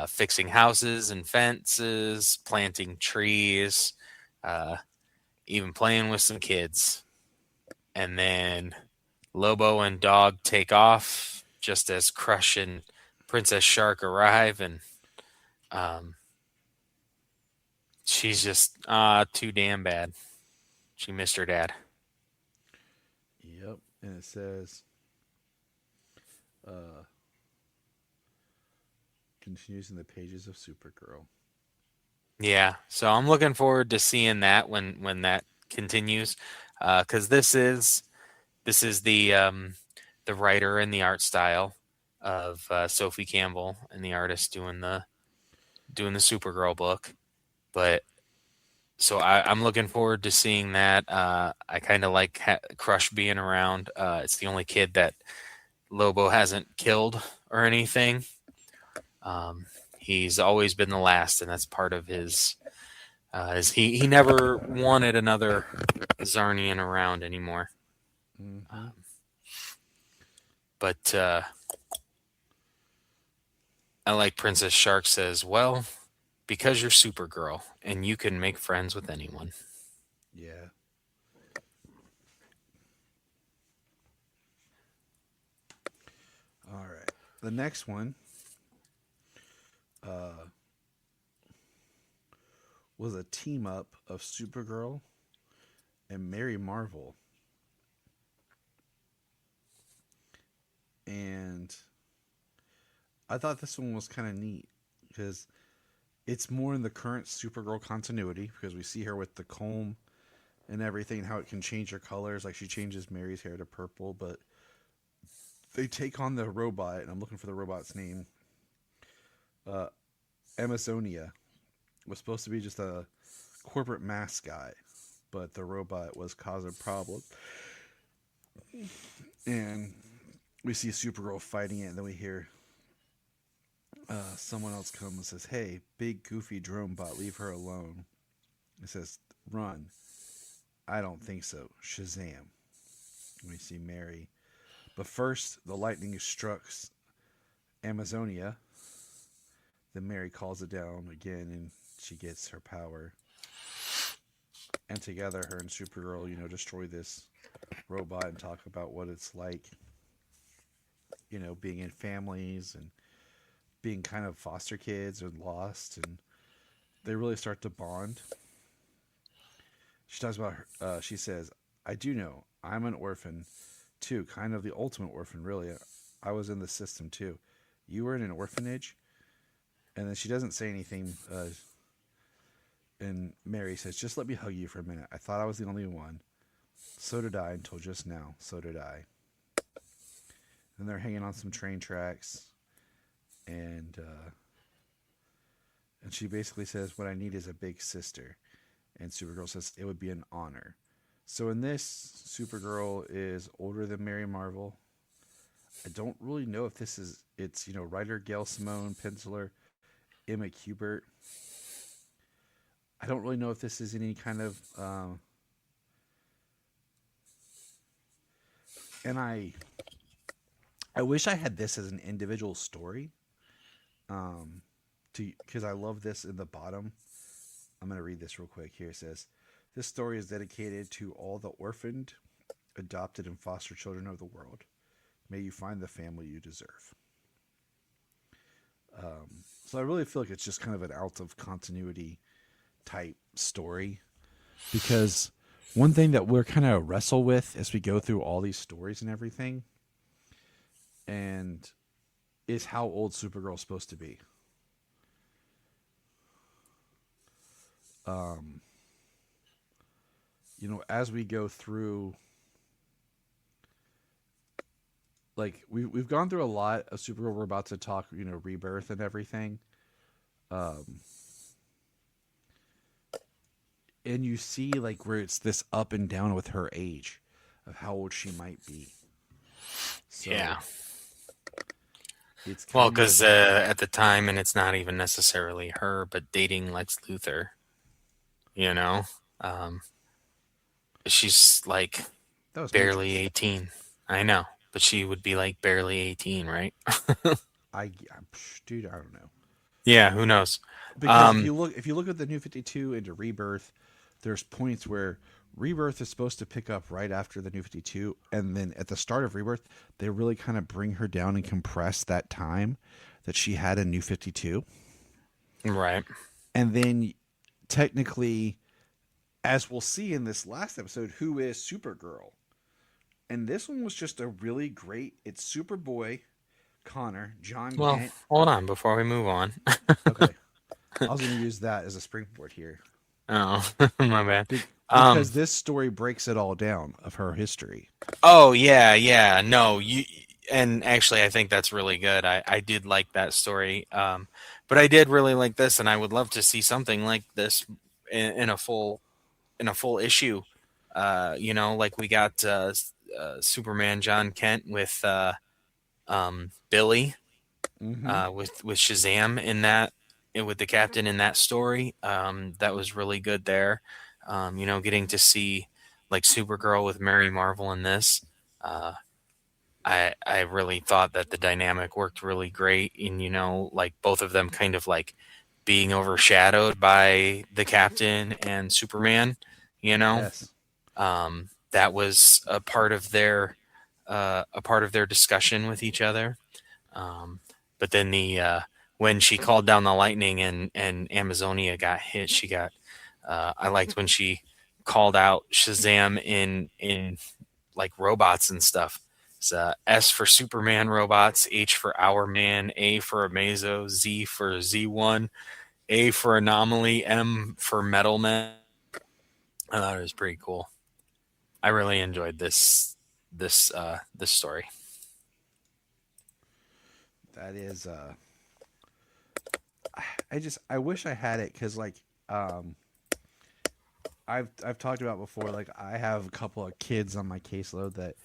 Fixing houses and fences, planting trees, uh, even playing with some kids. And then Lobo and Dog take off just as Crush and Princess Shark arrive, and um, she's just too damn bad. She missed her dad. Yep. And it says, uh, continues in the pages of Supergirl. Yeah, so I'm looking forward to seeing that when that continues, because this is the writer and the art style of Sophie Campbell and the artist doing the Supergirl book. But so I'm looking forward to seeing that. I kind of like Crush being around. It's the only kid that Lobo hasn't killed or anything. Um, he's always been the last, and that's part of his. Is he never wanted another Zarnian around anymore. Mm-hmm. Um, but I like Princess Shark says, well, because you're Supergirl and you can make friends with anyone. Yeah. All right. The next one uh, was a team up of Supergirl and Mary Marvel. And I thought this one was kind of neat because it's more in the current Supergirl continuity because we see her with the comb and everything, how it can change her colors. Like she changes Mary's hair to purple, but they take on the robot, and I'm looking for the robot's name. Uh, Amazonia was supposed to be just a corporate mascot, but the robot was causing problems. And we see Supergirl fighting it, and then we hear someone else come and says, "Hey, big goofy drone bot, leave her alone." It says, "Run." I don't think so. Shazam. And we see Mary. But first, the lightning strikes Amazonia. Then Mary calls it down again, and she gets her power. And together, her and Supergirl, destroy this robot and talk about what it's like, being in families and being kind of foster kids or lost. And they really start to bond. She talks about her, she says, "I do know. I'm an orphan too, kind of the ultimate orphan, really. I was in the system too. You were in an orphanage?" And then she doesn't say anything. And Mary says, "Just let me hug you for a minute. I thought I was the only one. So did I until just now. So did I." And they're hanging on some train tracks. And she basically says, "What I need is a big sister." And Supergirl says, "It would be an honor." So in this, Supergirl is older than Mary Marvel. I don't really know if it's writer Gail Simone, penciler Emma Kubert. I don't really know if this is any kind of and I wish I had this as an individual story. Um, to because I love this in the bottom. I'm gonna read this real quick. Here it says, "This story is dedicated to all the orphaned, adopted, and foster children of the world. May you find the family you deserve." So I really feel like it's just kind of an out of continuity type story because one thing that we're kind of wrestle with as we go through all these stories and everything, and is how old Supergirl's supposed to be. Um, as we go through, like we've gone through a lot of Supergirl. We're about to talk, rebirth and everything. Um, and you see like where it's this up and down with her age of how old she might be. So Yeah. it's Well, kind because of at the time, and it's not even necessarily her, but dating Lex Luthor, you know, um, she's like that was barely Matrix. 18. I know, but she would be like barely 18, right? Dude, I don't know. Yeah, who knows? Because Um, if you look at the New 52 into Rebirth, there's points where Rebirth is supposed to pick up right after the New 52, and then at the start of Rebirth, they really kind of bring her down and compress that time that she had in New 52. right. And then technically, as we'll see in this last episode, who is Supergirl? And this one was just a really great. It's Superboy, Connor, John Well, Kent. hold on before we move on. Okay, I was going to use that as a springboard here. Oh, my bad. Because this story breaks it all down of her history. Oh yeah, yeah. No, you and actually I think that's really good. I did like that story. But I did really like this and I would love to see something like this in a full issue. Like we got Superman John Kent with Billy Mm-hmm. with Shazam in that with the captain in that story. That was really good there. Getting to see like Supergirl with Mary Marvel in this. Uh, I really thought that the dynamic worked really great, and like both of them kind of like being overshadowed by the captain and Superman. Yes. That was a part of their discussion with each other. Um, but then when she called down the lightning and Amazonia got hit, she got. I liked when she called out Shazam in like robots and stuff. It's S for Superman robots, H for Our Man, A for Amazo, Z for Z1, A for Anomaly, M for Metal Man. I thought it was pretty cool. I really enjoyed this story. That is. I wish I had it because um, I've talked about before. Like I have a couple of kids on my caseload that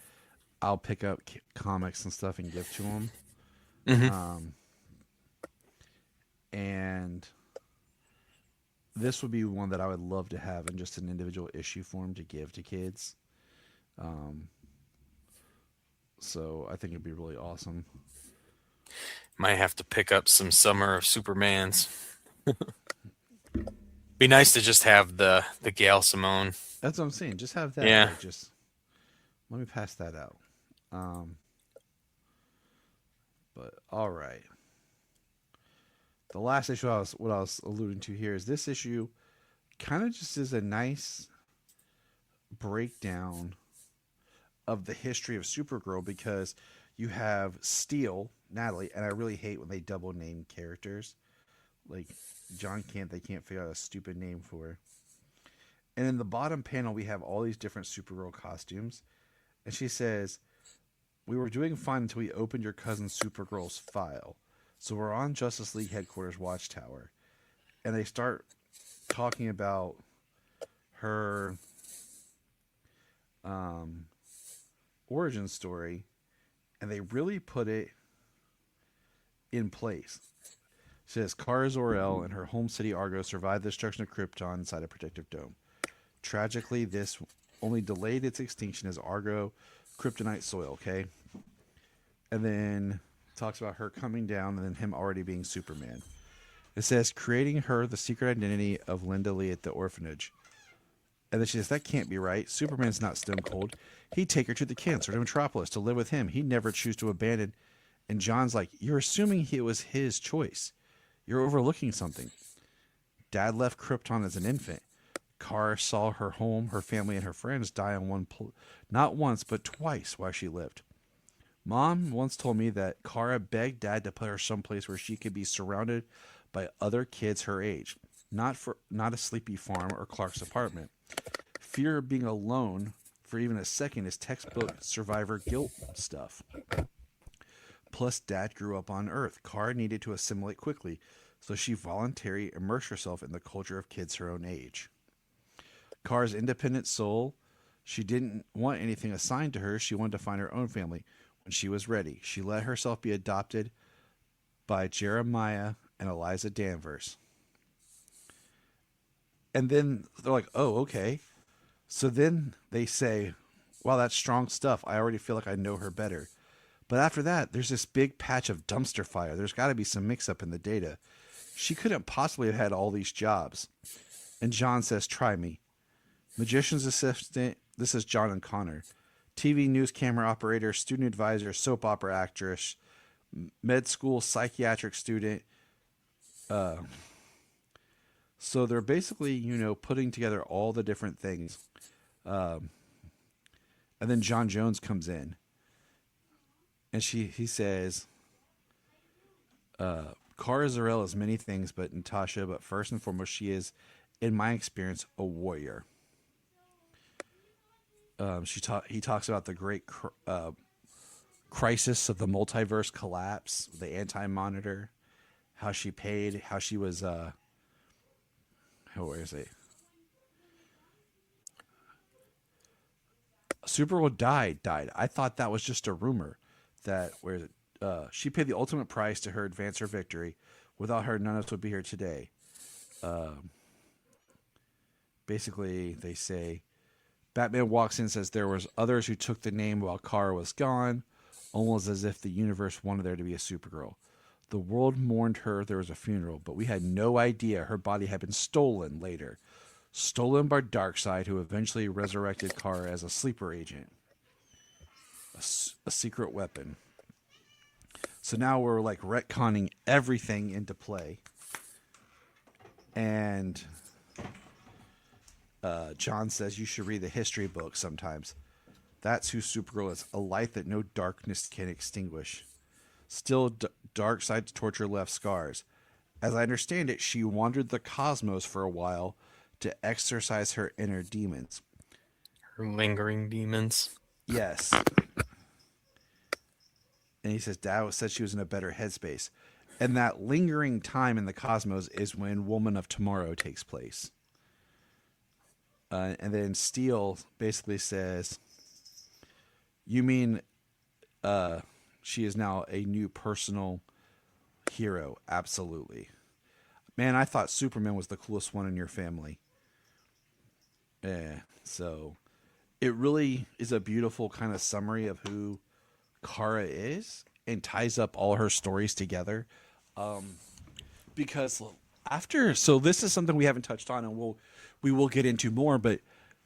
I'll pick up comics and stuff and give to them. Hmm. Um, and this would be one that I would love to have in just an individual issue form to give to kids. Um, so I think it'd be really awesome. Might have to pick up some Summer of Supermans. Be nice to just have the Gail Simone. That's what I'm saying. Just have that. Yeah. Like, just let me pass that out. Um, but all right. The last issue what I was alluding to here is this issue kind of just is a nice breakdown of the history of Supergirl because you have Steel, Natalie, and I really hate when they double name characters. Like John Kent, they can't figure out a stupid name for. And in the bottom panel, we have all these different Supergirl costumes. And she says, "We were doing fine until we opened your cousin Supergirl's file. So we're on Justice League headquarters Watchtower." And they start talking about her um, origin story. And they really put it in place. It says, Kara Zor-El and her home city Argo survived the destruction of Krypton inside a protective dome. Tragically, this only delayed its extinction as Argo kryptonite soil, okay? And then talks about her coming down and then him already being Superman. It says, creating her the secret identity of Linda Lee at the orphanage. And then she says, that can't be right. Superman's not stone cold. He'd take her to the cancer to Metropolis to live with him. He'd never choose to abandon. And John's like, you're assuming it was his choice. You're overlooking something. Dad left Krypton as an infant. Kara saw her home, her family, and her friends die on not once, but twice while she lived. Mom once told me that Kara begged Dad to put her someplace where she could be surrounded by other kids her age, not a sleepy farm or Clark's apartment. Fear of being alone for even a second is textbook survivor guilt stuff. Plus, Dad grew up on Earth. Kara needed to assimilate quickly, so she voluntarily immersed herself in the culture of kids her own age. Kara's independent soul, she didn't want anything assigned to her. She wanted to find her own family. When she was ready, she let herself be adopted by Jeremiah and Eliza Danvers. And then they're like, oh, okay. So then they say, wow, that's strong stuff. I already feel like I know her better. But after that, there's this big patch of dumpster fire. There's got to be some mix up in the data. She couldn't possibly have had all these jobs. And John says, try me. Magician's assistant, this is John and Connor. TV news camera operator, student advisor, soap opera actress, med school psychiatric student. So they're basically, putting together all the different things. And then John Jones comes in. And he says, Kara Zor-El is many things but Natasha, but first and foremost, she is, in my experience, a warrior. He talks about the great crisis of the multiverse collapse, the anti-monitor, how she paid, how she was, where is it? Supergirl died. I thought that was just a rumor that she paid the ultimate price to her advance her victory. Without her, none of us would be here today. Basically, they say Batman walks in and says there was others who took the name while Kara was gone, almost as if the universe wanted there to be a Supergirl. The world mourned her. There was a funeral, but we had no idea her body had been stolen later. Stolen by Darkseid, who eventually resurrected Kara as a sleeper agent. A secret weapon. So now we're like retconning everything into play. And John says you should read the history book sometimes. That's who Supergirl is. A light that no darkness can extinguish. Still, Darkseid's torture left scars. As I understand it, she wandered the cosmos for a while to exorcise her inner demons. Her lingering demons. Yes. And he says Dad said she was in a better headspace. And that lingering time in the cosmos is when Woman of Tomorrow takes place. And then Steele basically says, you mean she is now a new personal hero? Absolutely. Man, I thought Superman was the coolest one in your family. So it really is a beautiful kind of summary of who Kara is and ties up all her stories together. Because so this is something we haven't touched on, and we will get into more, but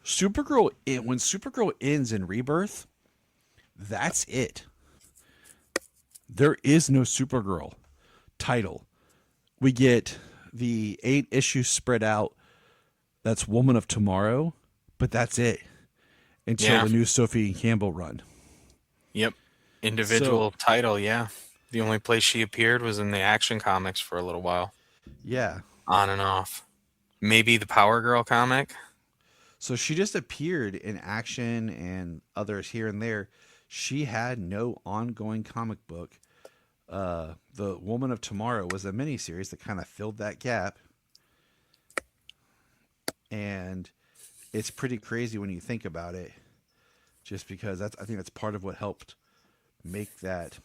Supergirl, when Supergirl ends in Rebirth, that's it. There is no Supergirl title. We get the 8 issues spread out. That's Woman of Tomorrow, but that's it until the new Sophie Campbell run. Yep. Individual title, yeah. The only place she appeared was in the Action Comics for a little while. Yeah. On and off. Maybe the Power Girl comic. So she just appeared in Action and others here and there. She had no ongoing comic book. The Woman of Tomorrow was a miniseries that kind of filled that gap. And it's pretty crazy when you think about it. Just because I think that's part of what helped make that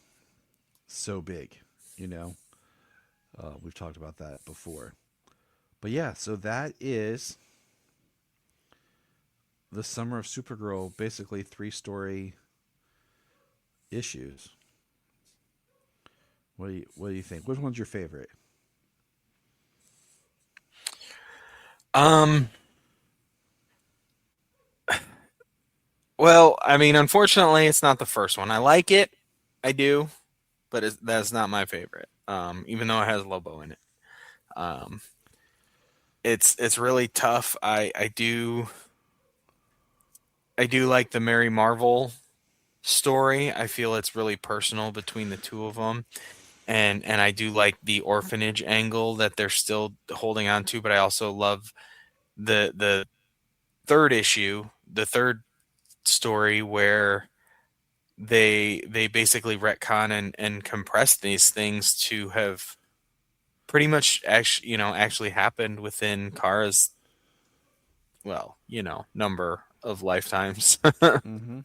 so big, We've talked about that before. But yeah, so that is the Summer of Supergirl, basically 3-story issues. What do you think? Which one's your favorite? Well, I mean, unfortunately, it's not the first one. I like it. I do. But that's not my favorite. Even though it has Lobo in it. it's really tough. I do like the Mary Marvel story. I feel it's really personal between the two of them, and I do like the orphanage angle that they're still holding on to. But I also love the third issue, the third story where they basically retcon and compress these things to have pretty much actually happened within Kara's, well, number of lifetimes. Mm-hmm.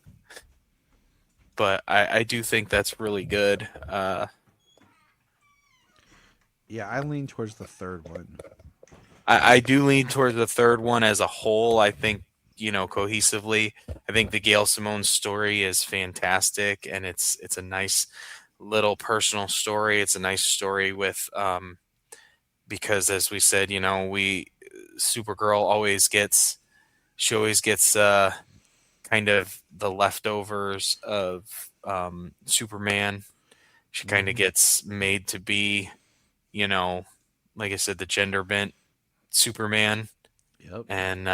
But I do think that's really good. Yeah, I lean towards the third one. I do lean towards the third one as a whole. I think, cohesively, I think the Gail Simone story is fantastic, and it's a nice little personal story. It's a nice story with because, as we said, we Supergirl always gets kind of the leftovers of Superman. She kind of Mm-hmm. gets made to be, you know, like I said, the gender bent Superman, Yep. and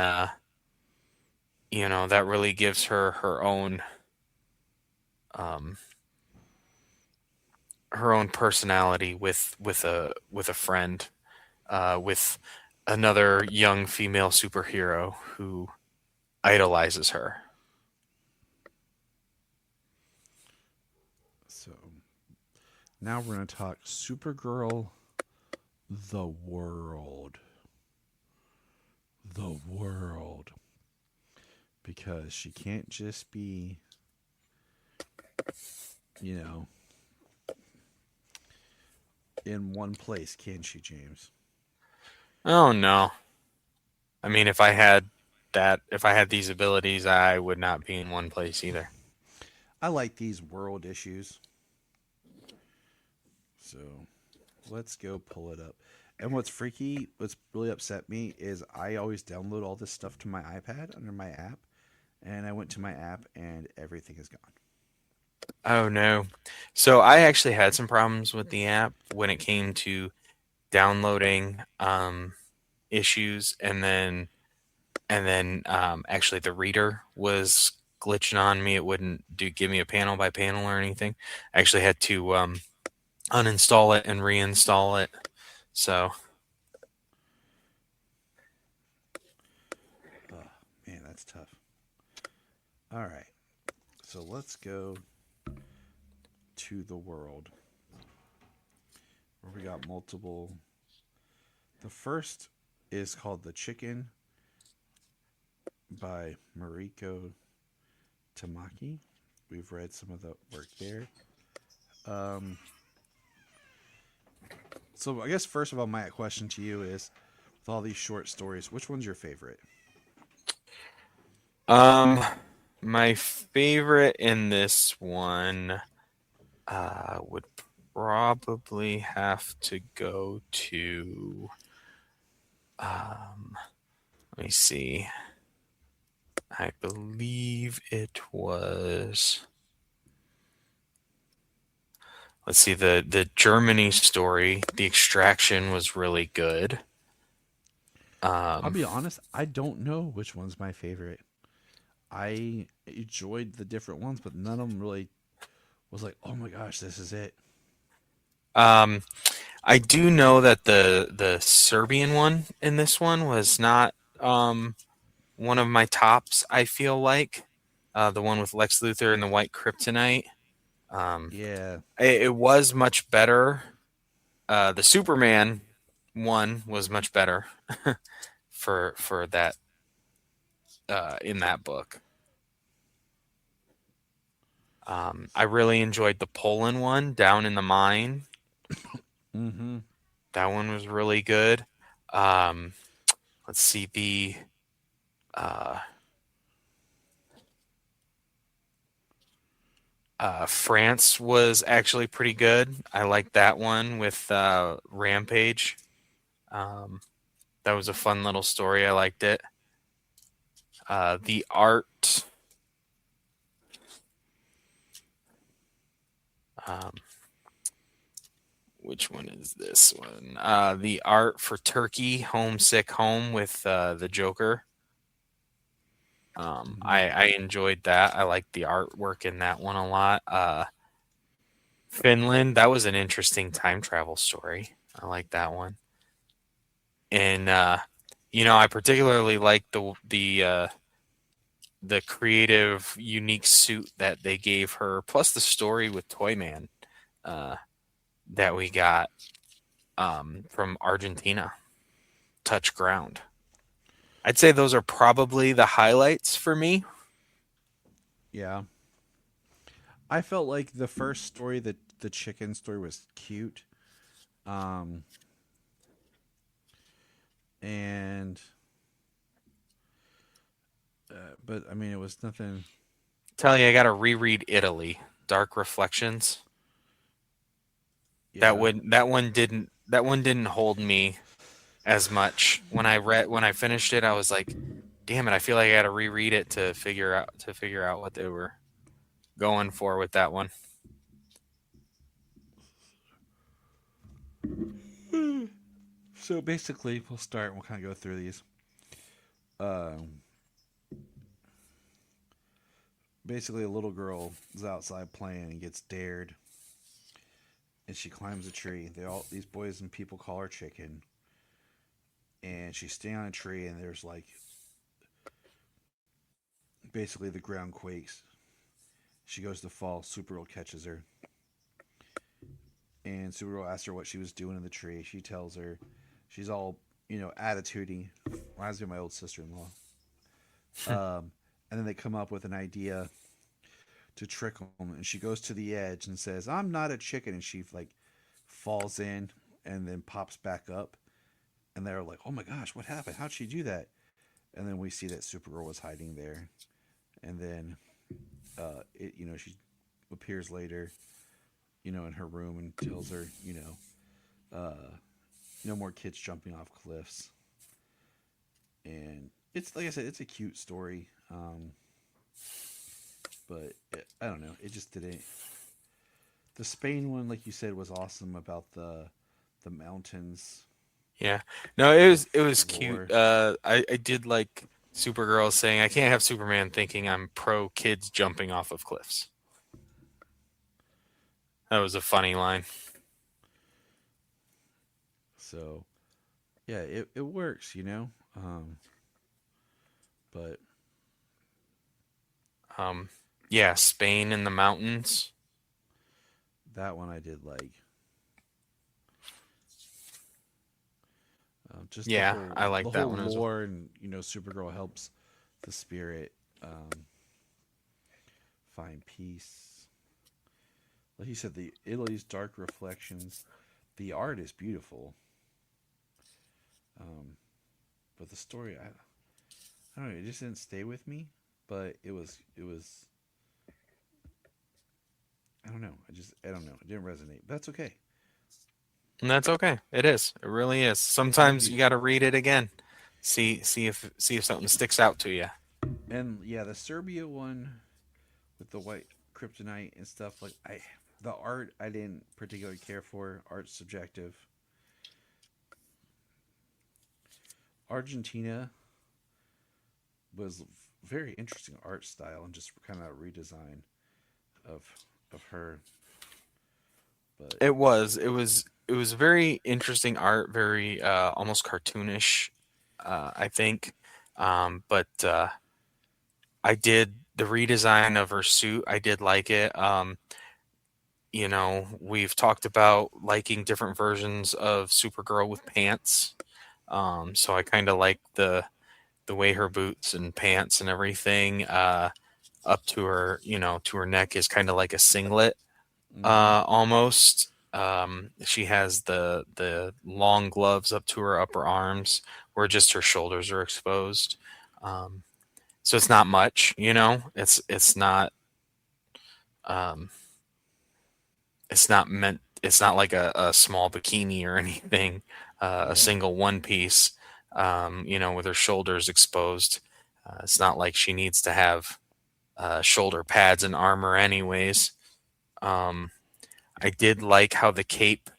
that really gives um, her own personality with a friend, with another young female superhero who idolizes her. So now we're gonna talk Supergirl, the world, the world, because she can't just be, you know, in one place, can she, James? Oh no! I mean, if I had these abilities, I would not be in one place either. I like these world issues. So let's go pull it up. And what's really upset me is I always download all this stuff to my iPad under my app. And I went to my app and everything is gone. Oh no! So I actually had some problems with the app when it came to downloading issues, and then actually the reader was glitching on me. It wouldn't give me a panel by panel or anything. I actually had to uninstall it and reinstall it. So Oh, man, that's tough. All right. So let's go to the world where we got multiple. The first is called The Chicken by Mariko Tamaki. We've read some of the work there. Um, so I guess first of all, my question to you is, with all these short stories, which one's your favorite? um, my favorite in this one would probably have to go to um, let me see. I believe it was. Let's see, the Germany story, the extraction was really good. I'll Um, be honest, I don't know which one's my favorite. I enjoyed the different ones, but none of them really was like, oh my gosh, this is it. um, I do know that the Serbian one in this one was not one of my tops. I feel like the one with Lex Luthor and the White Kryptonite. Um, Yeah. it was much better. The Superman one was much better for that in that book. I really enjoyed the Poland one, Down in the Mine. Mm-hmm. That one was really good. Um, let's see, the uh, France was actually pretty good. I liked that one with Rampage. Um, that was a fun little story. I liked it. The art. Um, which one is this one? The art for Turkey, Homesick Home with the Joker. Mhm. I enjoyed that. I liked the artwork in that one a lot. Finland, that was an interesting time travel story. I like that one. And I particularly like the creative, unique suit that they gave her, plus the story with Toyman uh, that we got from Argentina. Touch ground. I'd say those are probably the highlights for me. Yeah. I felt like the first story, the chicken story, was cute. Um, and but I mean, it was nothing. Tell you, I got to reread Italy, Dark Reflections. Yeah. That one didn't hold me as much when I finished it. I was like, damn it, I feel like I got to reread it to figure out what they were going for with that one. So basically, we'll start. We'll kind of go through these. Um, Basically, a little girl is outside playing and gets dared, and she climbs a tree. These boys and people call her Chicken, and she's staying on a tree, and there's like basically the ground quakes. She goes to fall. Supergirl catches her, and Supergirl asks her what she was doing in the tree. She tells her she's all attitudey. Reminds me of my old sister-in-law. And then they come up with an idea to trick them, and she goes to the edge and says, "I'm not a chicken," and she like falls in and then pops back up, and they're like, "Oh my gosh, what happened? How'd she do that?" And then we see that Supergirl was hiding there, and then she appears later, in her room and tells her, no more kids jumping off cliffs. And it's like I said, it's a cute story, but I don't know, it just didn't. The Spain one, like you said, was awesome about the mountains Yeah, no, with it was cute. lore. I did like Supergirl saying, "I can't have Superman thinking I'm pro kids jumping off of cliffs." That was a funny line. So yeah, it works. But Um, yeah, Spain in the mountains. that one I did like. Just the Yeah, whole I the like that whole one as well. lore, and Supergirl helps the spirit find peace. Like you said, the Italy's dark reflections. The art is beautiful, um, but the story, I don't know, it just didn't stay with me. But it was I don't know. I don't know. It didn't resonate. But that's okay. And that's okay. It is. It really is. Thank Sometimes you. you got to read it again. See if something sticks out to you. And yeah, the Serbia one with the white kryptonite and stuff, like the art I didn't particularly care for. Art's subjective. Argentina was very interesting art style and just kind of redesign of her. But It was very interesting art, very almost cartoonish, I think. But I did the redesign of her suit. I did like it. We've talked about liking different versions of Supergirl with pants. So I kind of like the way her boots and pants and everything up to her, to her neck is kind of like a singlet mm-hmm. almost. She has the long gloves up to her upper arms, where just her shoulders are exposed. Um, so it's not much, It's not um, it's not meant. It's not like a small bikini or anything. A Yeah, single one piece, with her shoulders exposed. It's not like she needs to have shoulder pads and armor, anyways. Um, I did like how the cape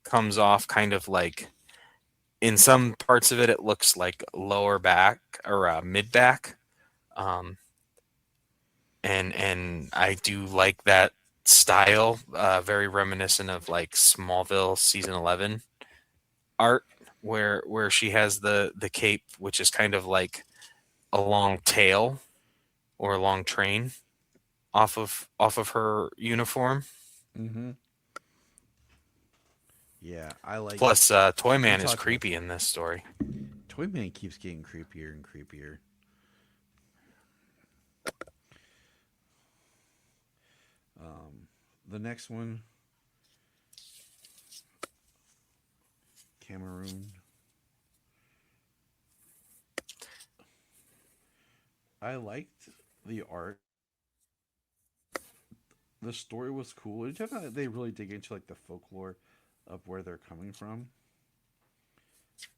comes off kind of like, in some parts of it, it looks like lower back or mid back. Um, and I do like that style, very reminiscent of like Smallville season 11 art, where she has the cape, which is kind of like a long tail or a long train off of her uniform. Mm-hmm. Yeah, I like. Plus, We Toyman is talked about creepy in this story. Toyman keeps getting creepier and creepier. The next one, Cameroon. I liked the art. The story was cool. Anytime they really dig into like the folklore of where they're coming from,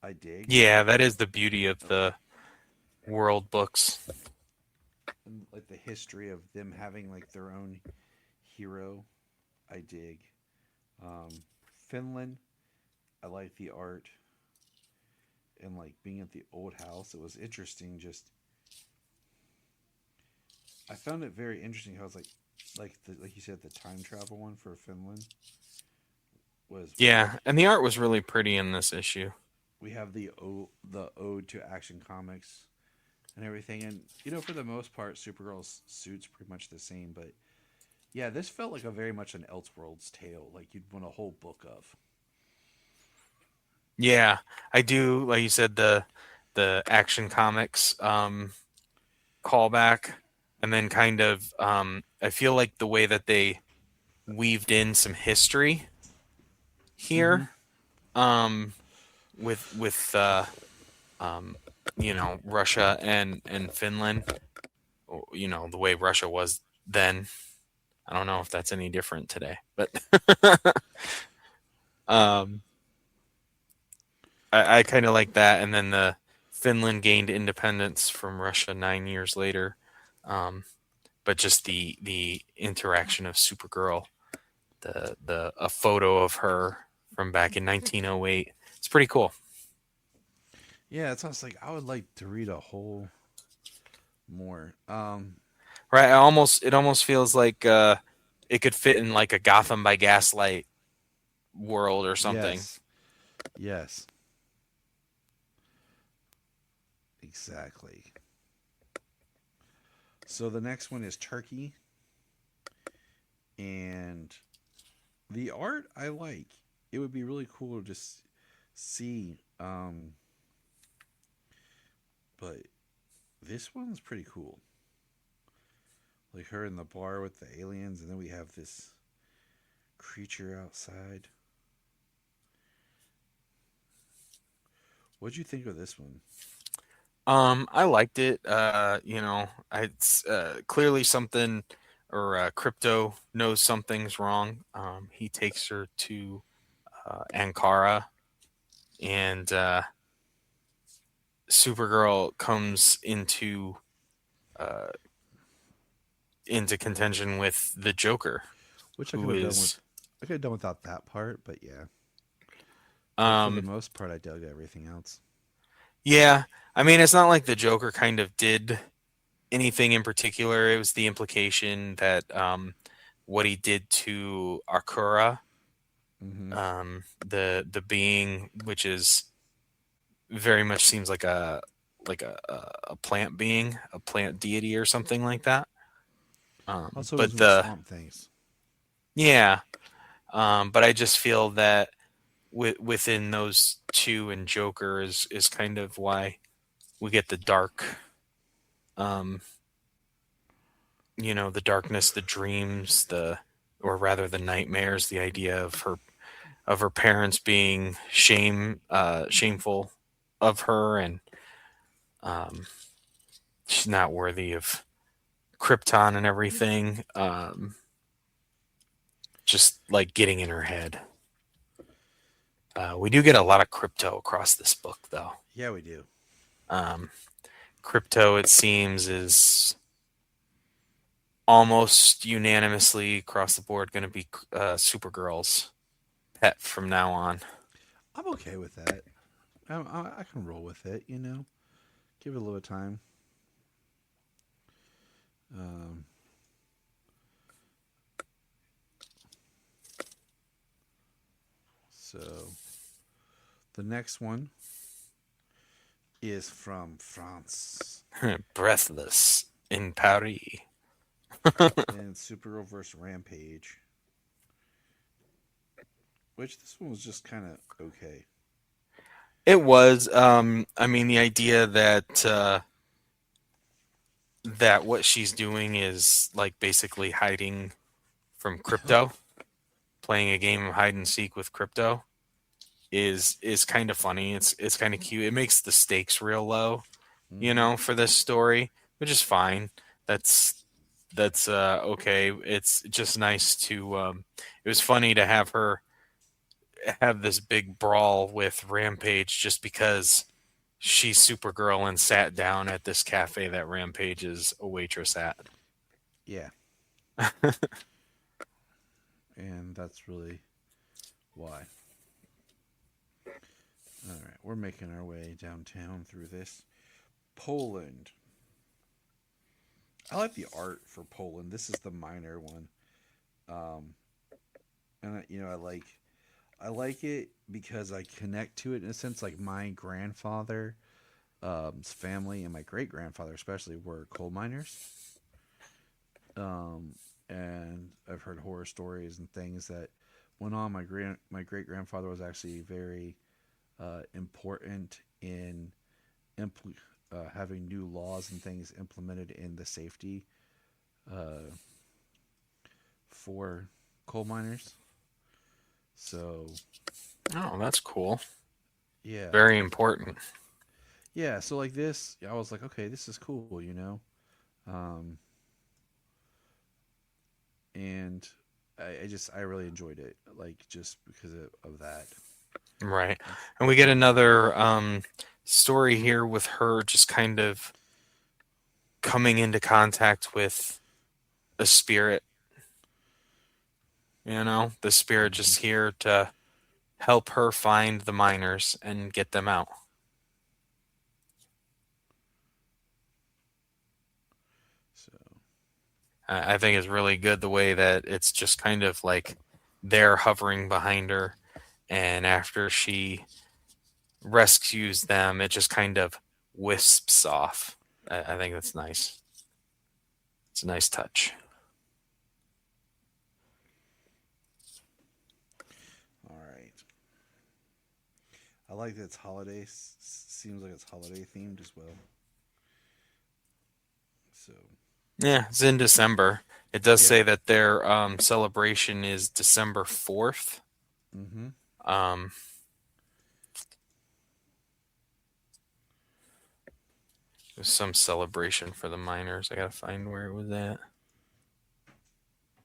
I dig. Yeah, that is the beauty of the world books. And, like the history of them having like their own hero, I dig. Um, Finland, I like the art and like being at the old house. It was interesting. Just I found it very interesting how it's like you said, the time travel one for Finland was Yeah, and the art was really pretty in this issue. we have the ode to Action Comics and everything, and for the most part, Supergirl's suit's pretty much the same, but yeah, this felt like a very much an Elseworlds tale, like you'd want a whole book of. Yeah, I do. Like you said, the Action Comics callback, and then kind of I feel like the way that they weaved in some history Mm-hmm. here, with um, Russia and Finland. The way Russia was then. I don't know if that's any different today, but um, I kind of like that. And then the Finland gained independence from Russia 9 years later. Um, but just the interaction of Supergirl, the a photo of her from back in 1908. It's pretty cool. Yeah, it sounds like I would like to read a whole more. Right? It almost feels like it could fit in like a Gotham by Gaslight world or something. Yes, yes, exactly. So the next one is Turkey, and the art I like. It would be really cool to just see. But this one's pretty cool. Like her in the bar with the aliens, and then we have this creature outside. What'd you think of this one? I liked it. It's clearly something, or Crypto knows something's wrong. He takes her to Ankara, and Supergirl comes uh, into contention with the Joker, Which I could who have done with. is I could have done without that part, but yeah. But for the um, most part, I dug everything else. yeah. I mean, it's not like the Joker kind of did anything in particular. It was the implication that what he did to Akura, Mm-hmm. the being, which is very much seems like a plant being, a plant deity or something like that. Also, it was But with Swamp Things. yeah, but I just feel that within those two and Joker is kind of why we get the dark, um, the darkness, the dreams, or rather the nightmares, the idea of her parents being shameful of her, and um, she's not worthy of Krypton and everything. Just like getting in her head. We do get a lot of Crypto across this book, though. Yeah, we do. Um, Crypto, it seems, is almost unanimously across the board going to be Supergirl's pet from now on. I'm okay with that. I can roll with it. Give it a little time. Um, so the next one is from France Breathless in Paris. and Supergirl vs. Rampage, which this one was just kind of okay. It was. I mean, the idea that what she's doing is like basically hiding from crypto, playing a game of hide and seek with crypto is kind of funny. It's kind of cute. It makes the stakes real low, Mm-hmm. for this story, which is fine. That's that's okay. It's just nice to it was funny to have her have this big brawl with Rampage just because she's Supergirl and sat down at this cafe that Rampage is a waitress at. Yeah, and that's really why. All right, we're making our way downtown through this. Poland. I like the art for Poland. This is the minor one. Um, and I like it because I connect to it in a sense. Like my grandfather, family and my great grandfather especially were coal miners. And I've heard horror stories and things that went on. My great grandfather was actually very important in impl- having new laws and things implemented in the safety uh, for coal miners. So Oh, that's cool. yeah, Very important. yeah. So like this, I was like, okay, this is cool. Um, and I really enjoyed it, like just because of that. Right. And we get another story here with her just kind of coming into contact with a spirit, the spirit Mm-hmm. just here to help her find the miners and get them out. So I think it's really good the way that it's just kind of like they're hovering behind her, and after she rescues them, it just kind of wisps off. I think that's nice. It's a nice touch. all right, I like that it's holiday. Seems like it's holiday themed as well. So Yeah, it's in December. It does yeah. say that their celebration is December 4th. Mm-hmm. Um, there's some celebration for the miners. I gotta find where it was at.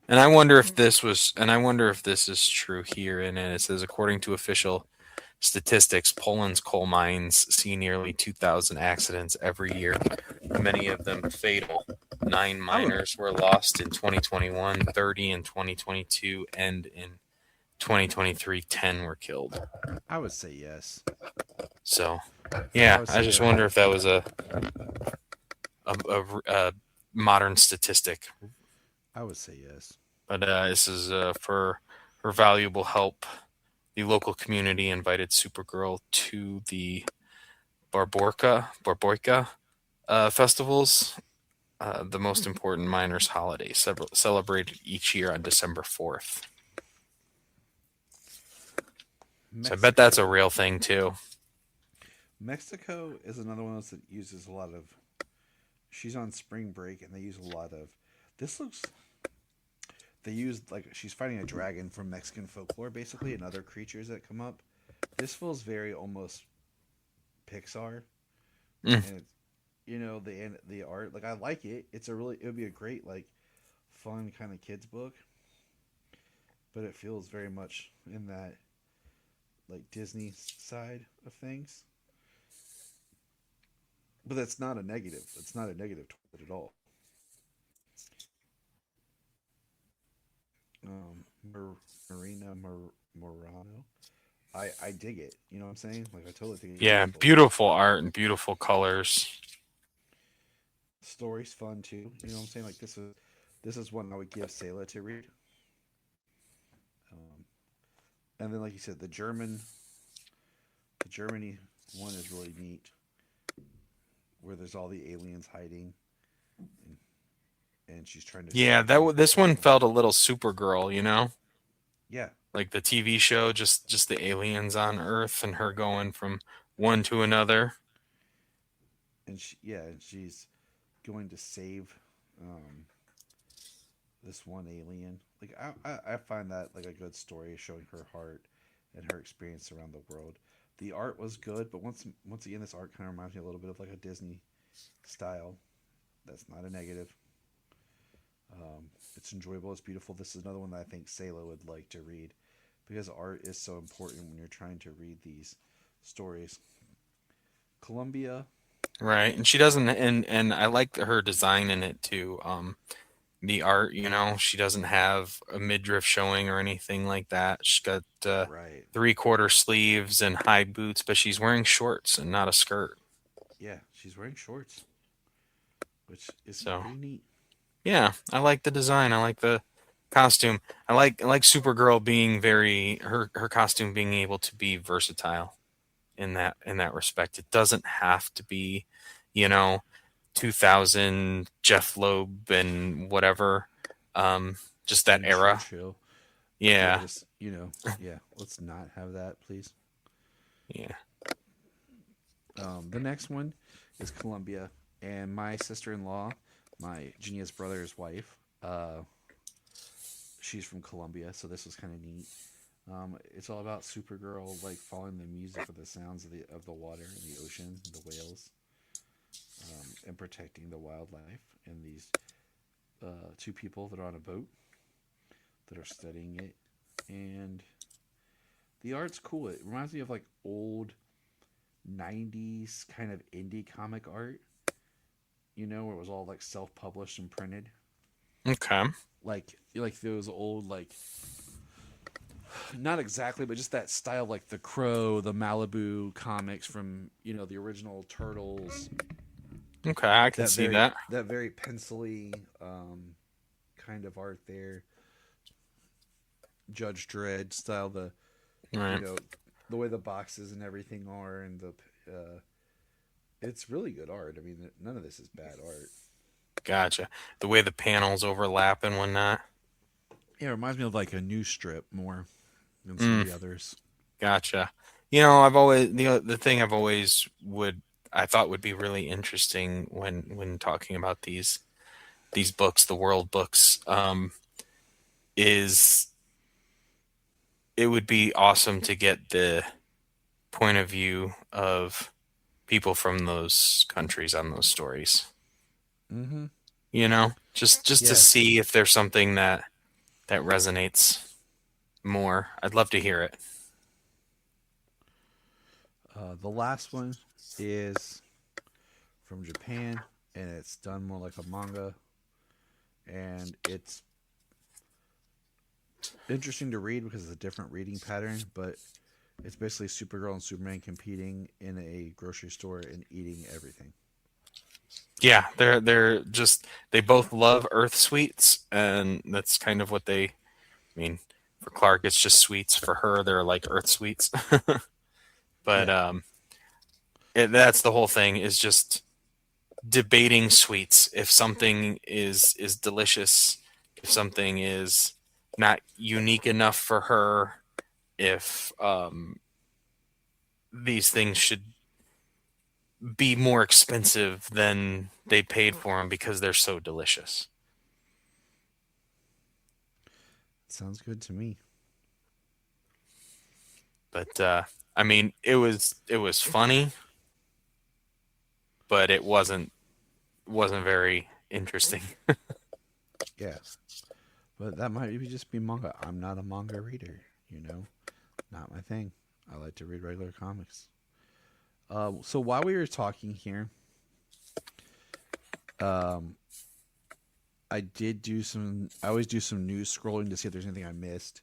And I wonder if this is true here. And it says, according to official statistics, Poland's coal mines see nearly 2,000 accidents every year, many of them fatal. Nine I would miners were lost in 2021, 30 in 2022, and in 2023, 10 were killed. I would say yes. So, I yeah, would I say just yes. wonder if that was a modern statistic. I would say yes. But this is for valuable help. The local community invited Supergirl to the Barborka festivals, the most important miners' holiday, celebrated each year on December 4th. So I bet that's a Mexico. real thing too. Mexico is another one of those that uses a lot of. She's on spring break, and they use a lot of. This looks. They use like she's fighting a dragon from Mexican folklore, basically, and other creatures that come up. This feels very almost Pixar, Mm, and it's the art. Like I like it. It would be a great like fun kind of kids book, but it feels very much in that like Disney side of things. But that's not a negative. It's not a negative toward it at all. Marina Morano. I dig it. You know what I'm saying? Like I totally think it's Yeah, beautiful. beautiful art and beautiful colors. Story's fun too. You know what I'm saying? Like this is one I would give Sayla to read. Um, and then like you said, the Germany one is really neat, where there's all the aliens hiding, and, and she's trying to Yeah, save them. this one felt a little Supergirl, you know, Yeah, like the TV show, just the aliens on Earth and her going from one to another. and she's going to save um, this one alien. Like I find that like a good story showing her heart and her experience around the world. The art was good, but once again, this art kind of reminds me a little bit of like a Disney style. That's not a negative. It's enjoyable. It's beautiful. This is another one that I think Sayla would like to read because art is so important when you're trying to read these stories. Columbia, Right, and she doesn't, and I like her design in it too. The art, you know, she doesn't have a midriff showing or anything like that. She's got right? 3/4 sleeves and high boots, but she's wearing shorts and not a skirt. Yeah, she's wearing shorts, which is So pretty neat. yeah, I like the design. I like the costume. I like Supergirl being very her costume being able to be versatile in that respect. It doesn't have to be, you know, 2000 Jeff Loeb and whatever. Just that And era. Churchill, yeah, Yeah, just yeah. Let's not have that, please. yeah. The next one is Columbia, and my sister-in-law, my Genia's brother's wife. She's from Colombia, so this was kind of neat. It's all about Supergirl like following the music of the sounds of the water and the ocean, the whales, and protecting the wildlife. And these two people that are on a boat that are studying it, and the art's cool. It reminds me of like old '90s kind of indie comic art, where it was all like self-published and printed, Okay. like those old like not exactly, but just that style, like the Crow, the Malibu comics from the original Turtles. Okay, I can That see very that. that very pencily kind of art there, Judge Dredd style. You Right. know the way the boxes and everything are, and it's really good art. I mean, none of this is bad art. Gotcha. The way the panels overlap and whatnot. Yeah, it reminds me of like a news strip more than some of Mm, the others. gotcha. You know, I've always the thing I've always would I thought would be really interesting when talking about these books, the world books, is it would be awesome to get the point of view of people from those countries on those stories. Mm-hmm. You know, just to Yeah. see if there's something that resonates more. I'd love to hear it. The last one is from Japan, and it's done more like a manga, and it's interesting to read because it's a different reading pattern, but it's basically Supergirl and Superman competing in a grocery store and eating everything. Yeah, they're just they both love Earth sweets, and that's kind of what they. I mean, for Clark, it's just sweets. For her, they're like Earth sweets. But Yeah. that's the whole thing is just debating sweets. If something is delicious, if something is not unique enough for her, if these things should be more expensive than they paid for them because they're so delicious. Sounds good to me. But I mean, it was funny, but it wasn't very interesting. Yeah. But that might just be manga. I'm not a manga reader, you know? Not my thing. I like to read regular comics. So while we were talking here, um, I always do some news scrolling to see if there's anything I missed.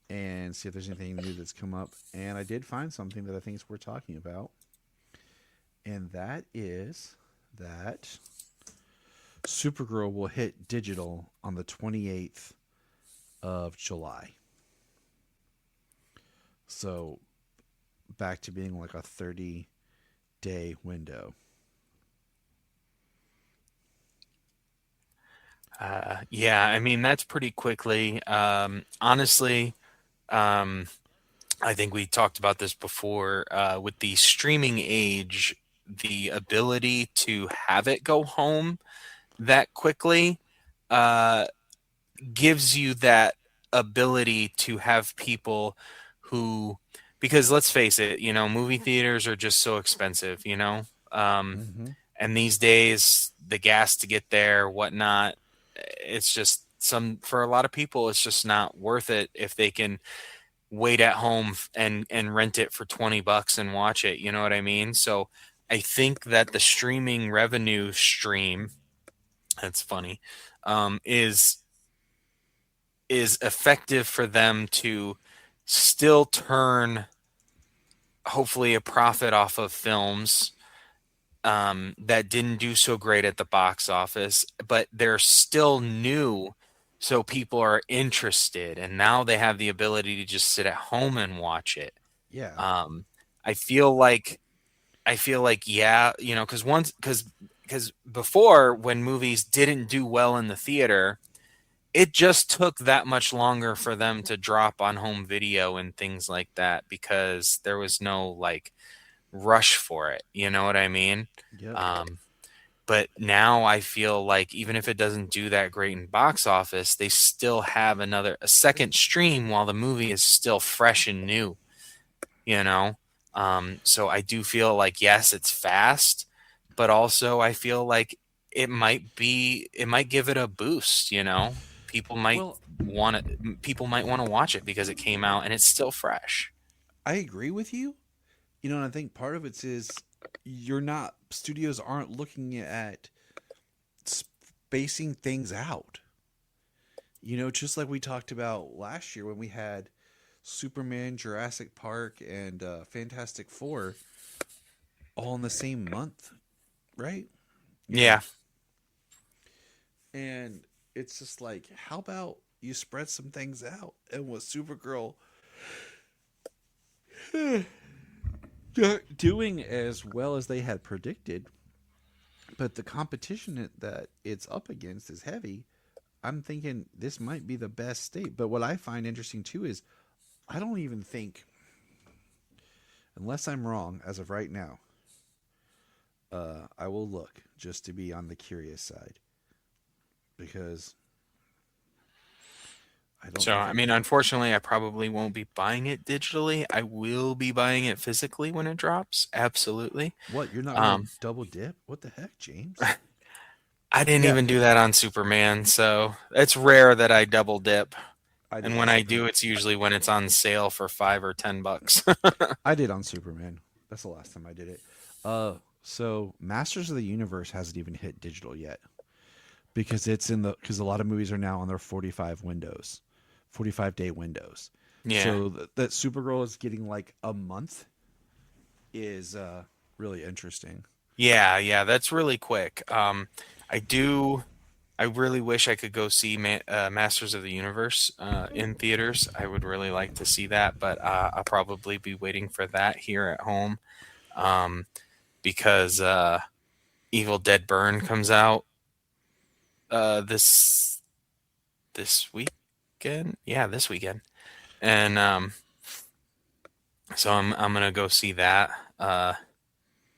and see if there's anything new that's come up. And I did find something that I think is worth talking about, and that is that Supergirl will hit digital on the 28th of July. So back to being like a 30-day window. Yeah, I mean that's pretty quickly. Honestly, um, I think we talked about this before. With the streaming age, the ability to have it go home that quickly uh, gives you that ability to have people who, because let's face it, movie theaters are just so expensive, Mm-hmm. and these days the gas to get there, whatnot, it's just for a lot of people, it's just not worth it if they can wait at home and rent it for 20 bucks and watch it. You know what I mean? So I think that the streaming revenue stream, that's funny, um, is is effective for them to still turn hopefully a profit off of films that didn't do so great at the box office, but they're still new. So people are interested, and now they have the ability to just sit at home and watch it. Yeah. Um, I feel like yeah, because before when movies didn't do well in the theater, it just took that much longer for them to drop on home video and things like that because there was no like rush for it. You know what I mean? Yep. Um, but now I feel like even if it doesn't do that great in box office, they still have a second stream while the movie is still fresh and new, you know? So I do feel like, yes, it's fast, but also I feel like it might give it a boost, People might Well, people might want to watch it because it came out and it's still fresh. I agree with you. And I think part of it is you're not studios aren't looking at spacing things out. Just like we talked about last year when we had Superman, Jurassic Park, and Fantastic Four all in the same month, right? Yeah. Yeah. And it's just like, how about you spread some things out? And with Supergirl doing as well as they had predicted, but the competition that it's up against is heavy, I'm thinking this might be the best state. But what I find interesting too is I don't even think, unless I'm wrong as of right now, I will look just to be on the curious side because I don't So, know if I it. mean, unfortunately, I probably won't be buying it digitally. I will be buying it physically when it drops. Absolutely. What, you're not gonna Um, double dip? What the heck, James? I didn't Yeah, even do that on Superman, so it's rare that I double dip. I did And on when I Super. do, it's usually when it's on sale for 5 or 10 bucks. I did on Superman. That's the last time I did it. So Masters of the Universe hasn't even hit digital yet because because a lot of movies are now on their 45-day windows. Yeah. So that Supergirl is getting like a month is really interesting. Yeah, yeah, that's really quick. I do. I really wish I could go see Masters of the Universe in theaters. I would really like to see that, but I'll probably be waiting for that here at home um, because Evil Dead Burn comes out this weekend. Yeah, this weekend, and so I'm gonna go see that.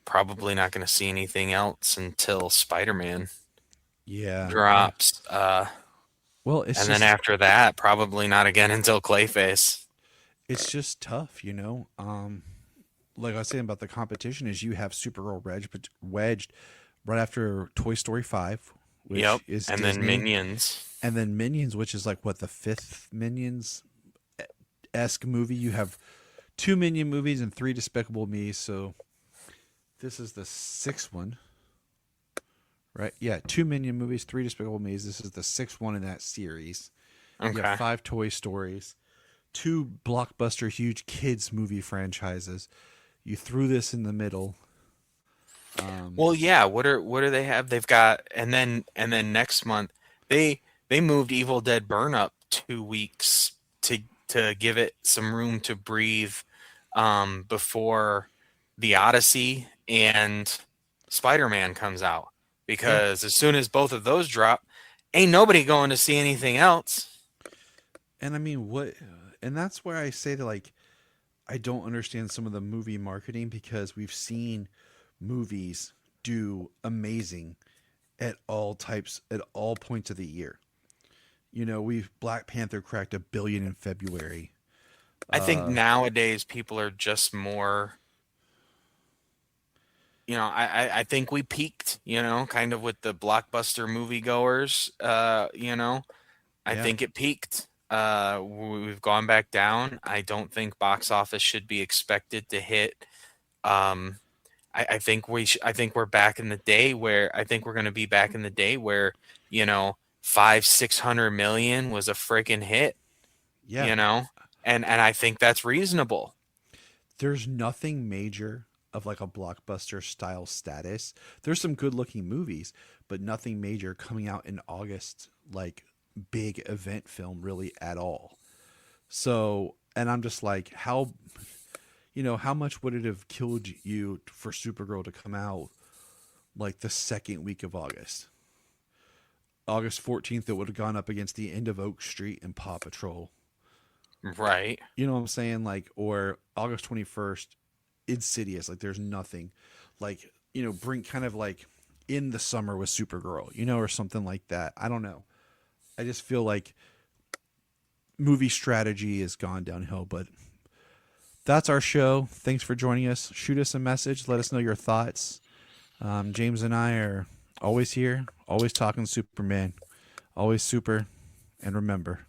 Probably not gonna see anything else until Spider-Man Yeah. drops. Well, it's And then just after that, probably not again until Clayface. it's just tough. Like I was saying about the competition is you have Supergirl wedged right after Toy Story 5, Yep. which is And then Disney, Minions. and then Minions, which is like what the fifth Minions esque movie. You have two Minion movies and three Despicable Me, so this is the sixth one, right? Yeah, two Minion movies, three Despicable Me's. This is the sixth one in that series. You have Okay. five Toy Stories. two blockbuster, huge kids movie franchises. You threw this in the middle. Um, Well, yeah. What do they have? They've got and then next month they moved Evil Dead Burn up 2 weeks to give it some room to breathe before the Odyssey and Spider-Man comes out. yeah, Because as soon as both of those drop, ain't nobody going to see anything else. and I mean what? And that's where I say that like I don't understand some of the movie marketing because we've seen movies do amazing at all types at all points of the year. You know, we've Black Panther cracked 1 billion in February. I think Uh, nowadays people are just more, I think we peaked, kind of with the blockbuster moviegoers. I yeah, think it peaked. We've gone back down. I don't think box office should be expected to hit. Um, I think I think we're back in the day where I think we're going to be back in the day where 500-600 million was a freaking hit. yeah. You know, and I think that's reasonable. There's nothing major of like a blockbuster style status. There's some good looking movies, but nothing major coming out in August, like big event film really at all. So, and I'm just like, how much would it have killed you for Supergirl to come out like the second week of August? August 14th, it would have gone up against the end of Oak Street and Paw Patrol. Right. You know what I'm saying? Like, or August 21st, Insidious. Like, there's nothing. Like, bring kind of like in the summer with Supergirl, or something like that. I don't know. I just feel like movie strategy has gone downhill, but that's our show. Thanks for joining us. Shoot us a message. Let us know your thoughts. James and I are always here, always talking Superman, always super. And remember,